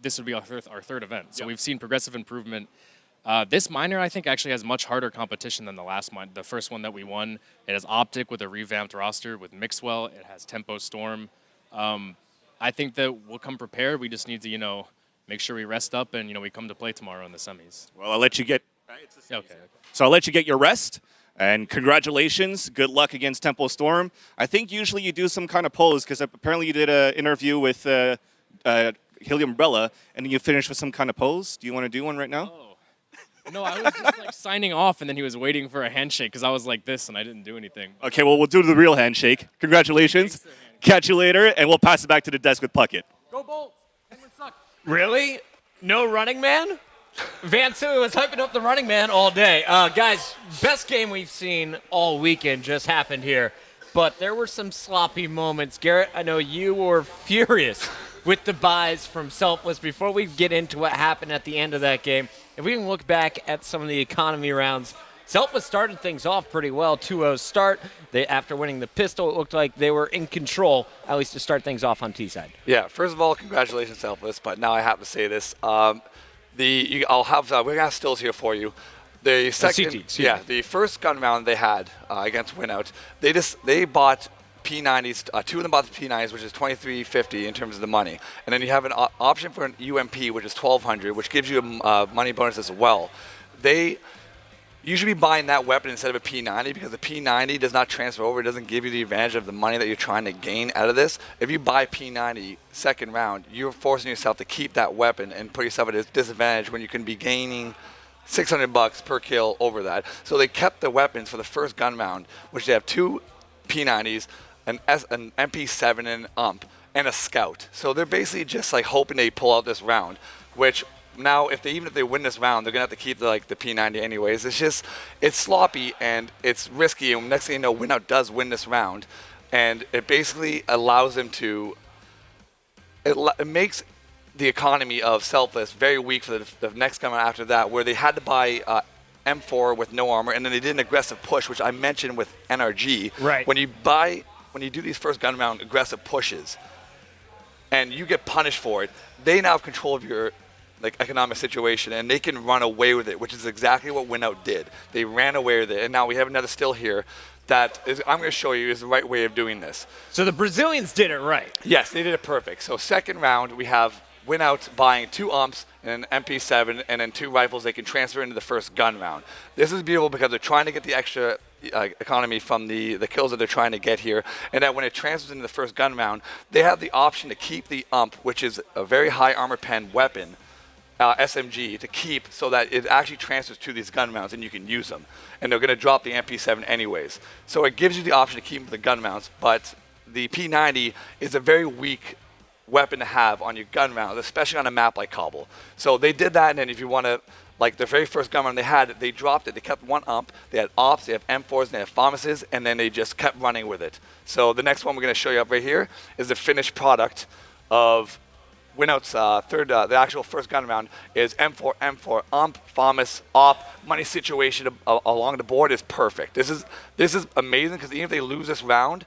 this would be our third event. So We've seen progressive improvement. This minor, I think, actually has much harder competition than the first one that we won. It has Optic with a revamped roster with Mixwell. It has Tempo Storm. I think that we'll come prepared. We just need to, make sure we rest up and, we come to play tomorrow in the semis. Well, I'll let you get... Okay. So I'll let you get your rest, and congratulations. Good luck against Tempo Storm. I think usually you do some kind of pose, because apparently you did an interview with Helium Umbrella, and then you finished with some kind of pose. Do you want to do one right now? Oh. No, I was just signing off, and then he was waiting for a handshake, because I was like this, and I didn't do anything. Okay, well, we'll do the real handshake. Congratulations. Thanks, Catch you later, and we'll pass it back to the desk with Puckett. Go Bolts! Penguins suck. Really? No running man? Van Silly was hyping up the running man all day. Guys, best game we've seen all weekend just happened here. But there were some sloppy moments. Garrett, I know you were furious with the buys from Selfless. Before we get into what happened at the end of that game, if we can look back at some of the economy rounds, Selfless started things off pretty well. 2-0 start. After winning the pistol, it looked like they were in control, at least to start things off on T-side. Yeah, first of all, congratulations, Selfless. But now I have to say this. We're gonna have stills here for you. The second, CT, excuse yeah, me. the first gun round they had against WinOut, they bought P90s. Two of them bought the P90s, which is $23.50 in terms of the money, and then you have an option for an UMP, which is $1,200, which gives you a money bonus as well. You should be buying that weapon instead of a P90 because the P90 does not transfer over. It doesn't give you the advantage of the money that you're trying to gain out of this. If you buy P90 second round, you're forcing yourself to keep that weapon and put yourself at a disadvantage when you can be gaining $600 per kill over that. So they kept the weapons for the first gun round, which they have two P90s, an MP7 and an UMP, and a scout. So they're basically just like hoping they pull out this round, which now even if they win this round, they're gonna have to keep the P90 anyways. It's sloppy and it's risky, and next thing you know, WinOut does win this round, and it basically allows them to it makes the economy of Selfless very weak for the next gun round after that, where they had to buy M4 with no armor, and then they did an aggressive push, which I mentioned with NRG. Right. When you do these first gun round aggressive pushes, and you get punished for it, they now have control of your economic situation, and they can run away with it, which is exactly what WinOut did. They ran away with it, and now we have another still here that I'm going to show you is the right way of doing this. So the Brazilians did it right. Yes, they did it perfect. So second round, we have WinOut buying two UMPs and an MP7 and then two rifles they can transfer into the first gun round. This is beautiful because they're trying to get the extra economy from the kills that they're trying to get here, and that when it transfers into the first gun round, they have the option to keep the UMP, which is a very high armor pen weapon, SMG, to keep so that it actually transfers to these gun mounts and you can use them. And they're going to drop the MP7 anyways. So it gives you the option to keep the gun mounts, but the P90 is a very weak weapon to have on your gun rounds, especially on a map like Cobble. So they did that, and then if you want to, the very first gun round they had, they dropped it. They kept one UMP, they had OPS, they have M4s, and they have FAMASs, and then they just kept running with it. So the next one we're going to show you up right here is the finished product of WinOut's the actual first gun round is M4, UMP, FAMAS, OP. Money situation along the board is perfect. This is amazing because even if they lose this round,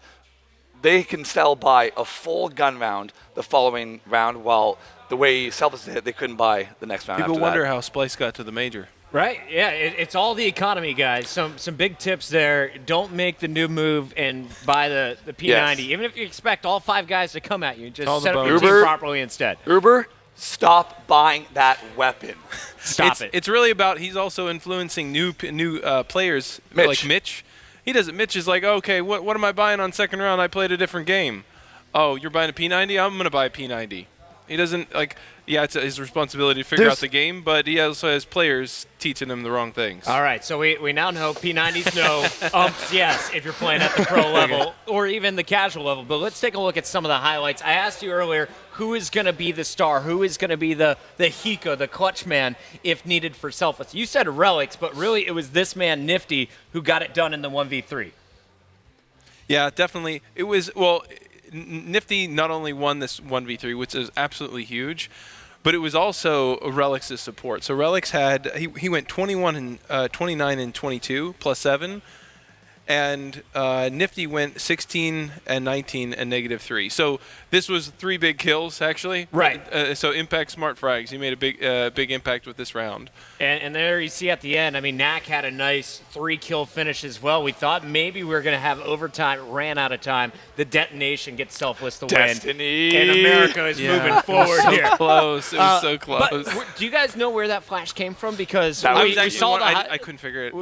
they can still buy a full gun round the following round, while the way Selfless did it, they couldn't buy the next round. People wonder how Splice got to the major. Right, yeah, it's all the economy, guys. Some big tips there. Don't make the new move and buy the P90. Yes. Even if you expect all five guys to come at you, just All the set up your bonus. team properly instead. Uber, stop buying that weapon. Stop it. It's really about he's also influencing new players Mitch. like Mitch. He doesn't. Mitch is like, okay, what am I buying on second round? I played a different game. Oh, you're buying a P90? I'm gonna buy a P90. He doesn't it's his responsibility to figure out the game, but he also has players teaching him the wrong things. All right, so we now know P90s no, UMPs yes if you're playing at the pro level or even the casual level. But let's take a look at some of the highlights. I asked you earlier, who is going to be the star? Who is going to be the Hiko, the clutch man, if needed for Selfless? You said Relics, but really it was this man, Nifty, who got it done in the 1v3. Yeah, definitely. It was, Nifty not only won this 1v3, which is absolutely huge, but it was also Relics' support. So Relics he went 29 and 22 plus 7, and Nifty went 16 and 19 and -3. So this was 3 big kills actually. Right. So impact smart frags. He made a big impact with this round. And there you see at the end, I mean, Knack had a nice 3-kill finish as well. We thought maybe we were going to have overtime, ran out of time. The detonation gets Selfless the Destiny. win. And America is moving forward so here. Close. It was so close. But do you guys know where that flash came from? Because That we, was we saw the I couldn't figure it.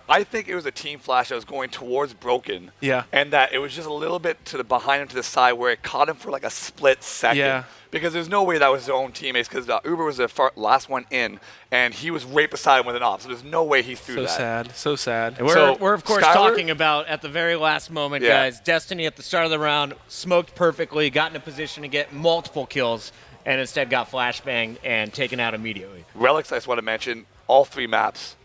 I think it was a team flash that was going towards Broken. Yeah. And that it was just a little bit behind him to the side where it caught him for like a split second. Yeah. Because there's no way that was his own teammates, because Uber was the last one in, and he was right beside him with an op. So there's no way he threw that. So sad. And we're of course Skylar? talking about at the very last moment, guys. Destiny at the start of the round smoked perfectly, got in a position to get multiple kills, and instead got flashbanged and taken out immediately. Relics, I just want to mention, all 3 maps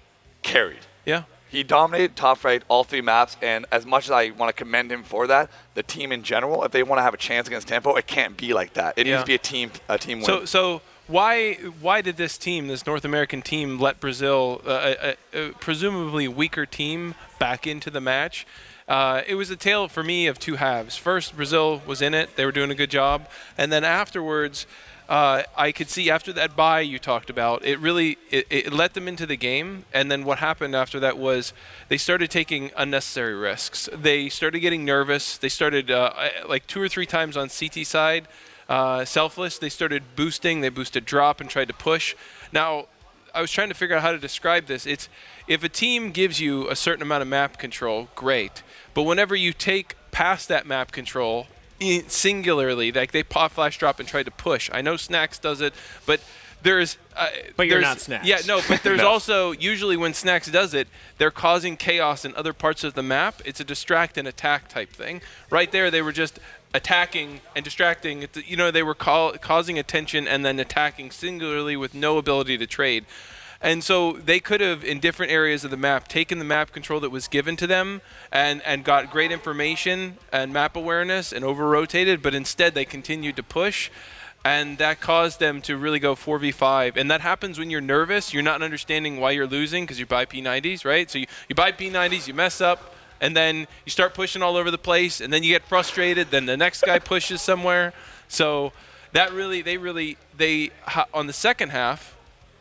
carried. Yeah. He dominated top right all 3 maps, and as much as I want to commend him for that, the team in general, if they want to have a chance against Tempo, it can't be like that. It needs to be a team win. So why did this North American team, let Brazil, presumably weaker team, back into the match? It was a tale for me of two halves. First, Brazil was in it; they were doing a good job, and then afterwards, I could see after that bye you talked about, it really it let them into the game. And then what happened after that was they started taking unnecessary risks. They started getting nervous. They started like 2 or 3 times on CT side, Selfless. They started boosting. They boosted drop and tried to push. Now, I was trying to figure out how to describe this. It's if a team gives you a certain amount of map control, great. But whenever you take past that map control, singularly, like they pop, flash, drop, and try to push. I know Snacks does it, but there's. But you're not Snacks. Yeah, no, but there's also usually when Snacks does it, they're causing chaos in other parts of the map. It's a distract and attack type thing. Right there, they were just attacking and distracting. You know, they were causing attention and then attacking singularly with no ability to trade. And so they could have, in different areas of the map, taken the map control that was given to them and got great information and map awareness and over-rotated, but instead they continued to push, and that caused them to really go 4v5. And that happens when you're nervous. You're not understanding why you're losing because you buy P90s, right? So you buy P90s, you mess up, and then you start pushing all over the place, and then you get frustrated, then the next guy pushes somewhere. So that really, they on the second half,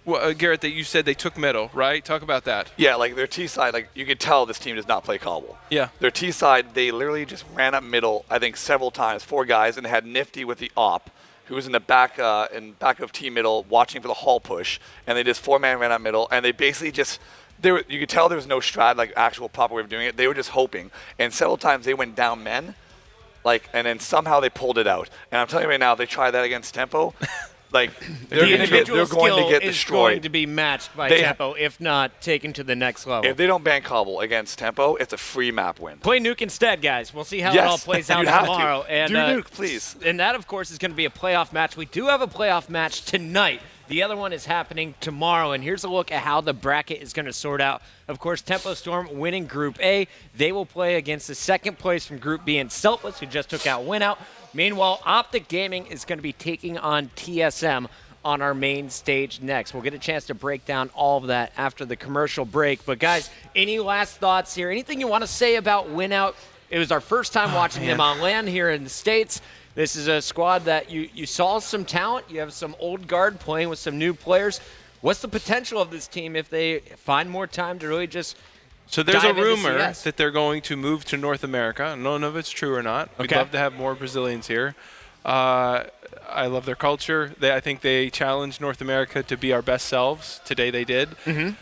well, Garrett, that you said they took middle, right? Talk about that. Yeah, like their T side, like you could tell this team does not play Cobble. Yeah. Their T side, they literally just ran up middle, I think several times, 4 guys, and they had Nifty with the op, who was in the back of T middle watching for the hall push, and they just 4-man ran up middle, and they basically just, you could tell there was no strat, like actual proper way of doing it. They were just hoping, and several times they went down men, and then somehow they pulled it out. And I'm telling you right now, if they try that against Tempo, like they're going to get destroyed. Is going to be matched by Tempo, if not taken to the next level. If they don't ban Cobble against Tempo, it's a free map win. Play Nuke instead, guys. We'll see how it all plays out tomorrow. And do Nuke, please. And that, of course, is going to be a playoff match. We do have a playoff match tonight. The other one is happening tomorrow, and here's a look at how the bracket is going to sort out. Of course, Tempo Storm winning Group A. They will play against the second place from Group B in Selfless, who just took out WinOut. Meanwhile, Optic Gaming is going to be taking on TSM on our main stage next. We'll get a chance to break down all of that after the commercial break. But, guys, any last thoughts here? Anything you want to say about WinOut? It was our first time watching them on LAN here in the States. This is a squad that you saw some talent. You have some old guard playing with some new players. What's the potential of this team if they find more time to really just So there's a dive into rumor CS? that they're going to move to North America. I don't know if it's true or not. We'd Okay. love to have more Brazilians here. I love their culture. I think they challenged North America to be our best selves. Today they did. Mm-hmm.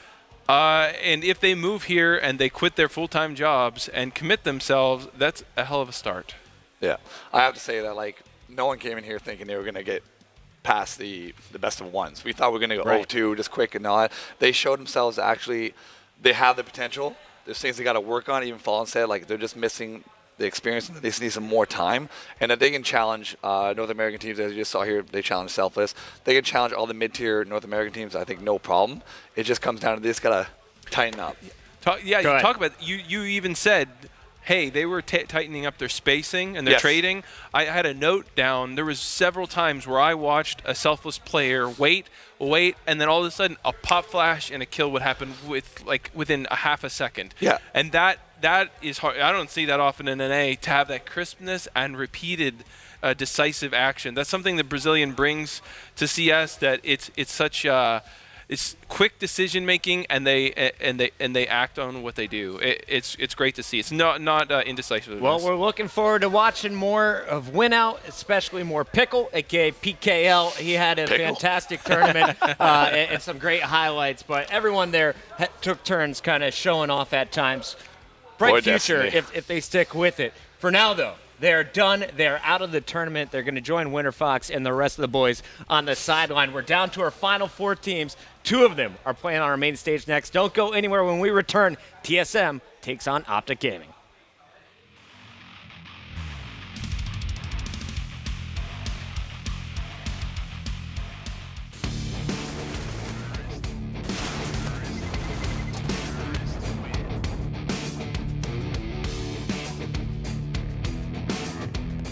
And if they move here and they quit their full-time jobs and commit themselves, that's a hell of a start. Yeah, I have to say that no one came in here thinking they were going to get past the best of ones. We thought we were going to go 0-2 just quick and all. They showed themselves actually they have the potential. There's things they got to work on. Even Fallen said they're just missing the experience and they just need some more time. And that they can challenge North American teams, as you just saw here. They challenged Selfless. They can challenge all the mid-tier North American teams. I think no problem. It just comes down to they just got to tighten up. Talk about you even said, hey, they were tightening up their spacing and their trading. I had a note down. There was several times where I watched a Selfless player wait, and then all of a sudden a pop flash and a kill would happen within a half a second. Yeah. And that is hard. I don't see that often in NA, to have that crispness and repeated decisive action. That's something that Brazilian brings to CS, that it's such it's quick decision making, and they act on what they do. It's great to see. It's not indecisive. Well, we're looking forward to watching more of WinOut, especially more Pickle, aka PKL. He had a fantastic tournament and some great highlights. But everyone there took turns kind of showing off at times. Bright future if they stick with it. For now, though, they're done. They're out of the tournament. They're going to join Winter Fox and the rest of the boys on the sideline. We're down to our final 4 teams. 2 of them are playing on our main stage next. Don't go anywhere. When we return, TSM takes on Optic Gaming.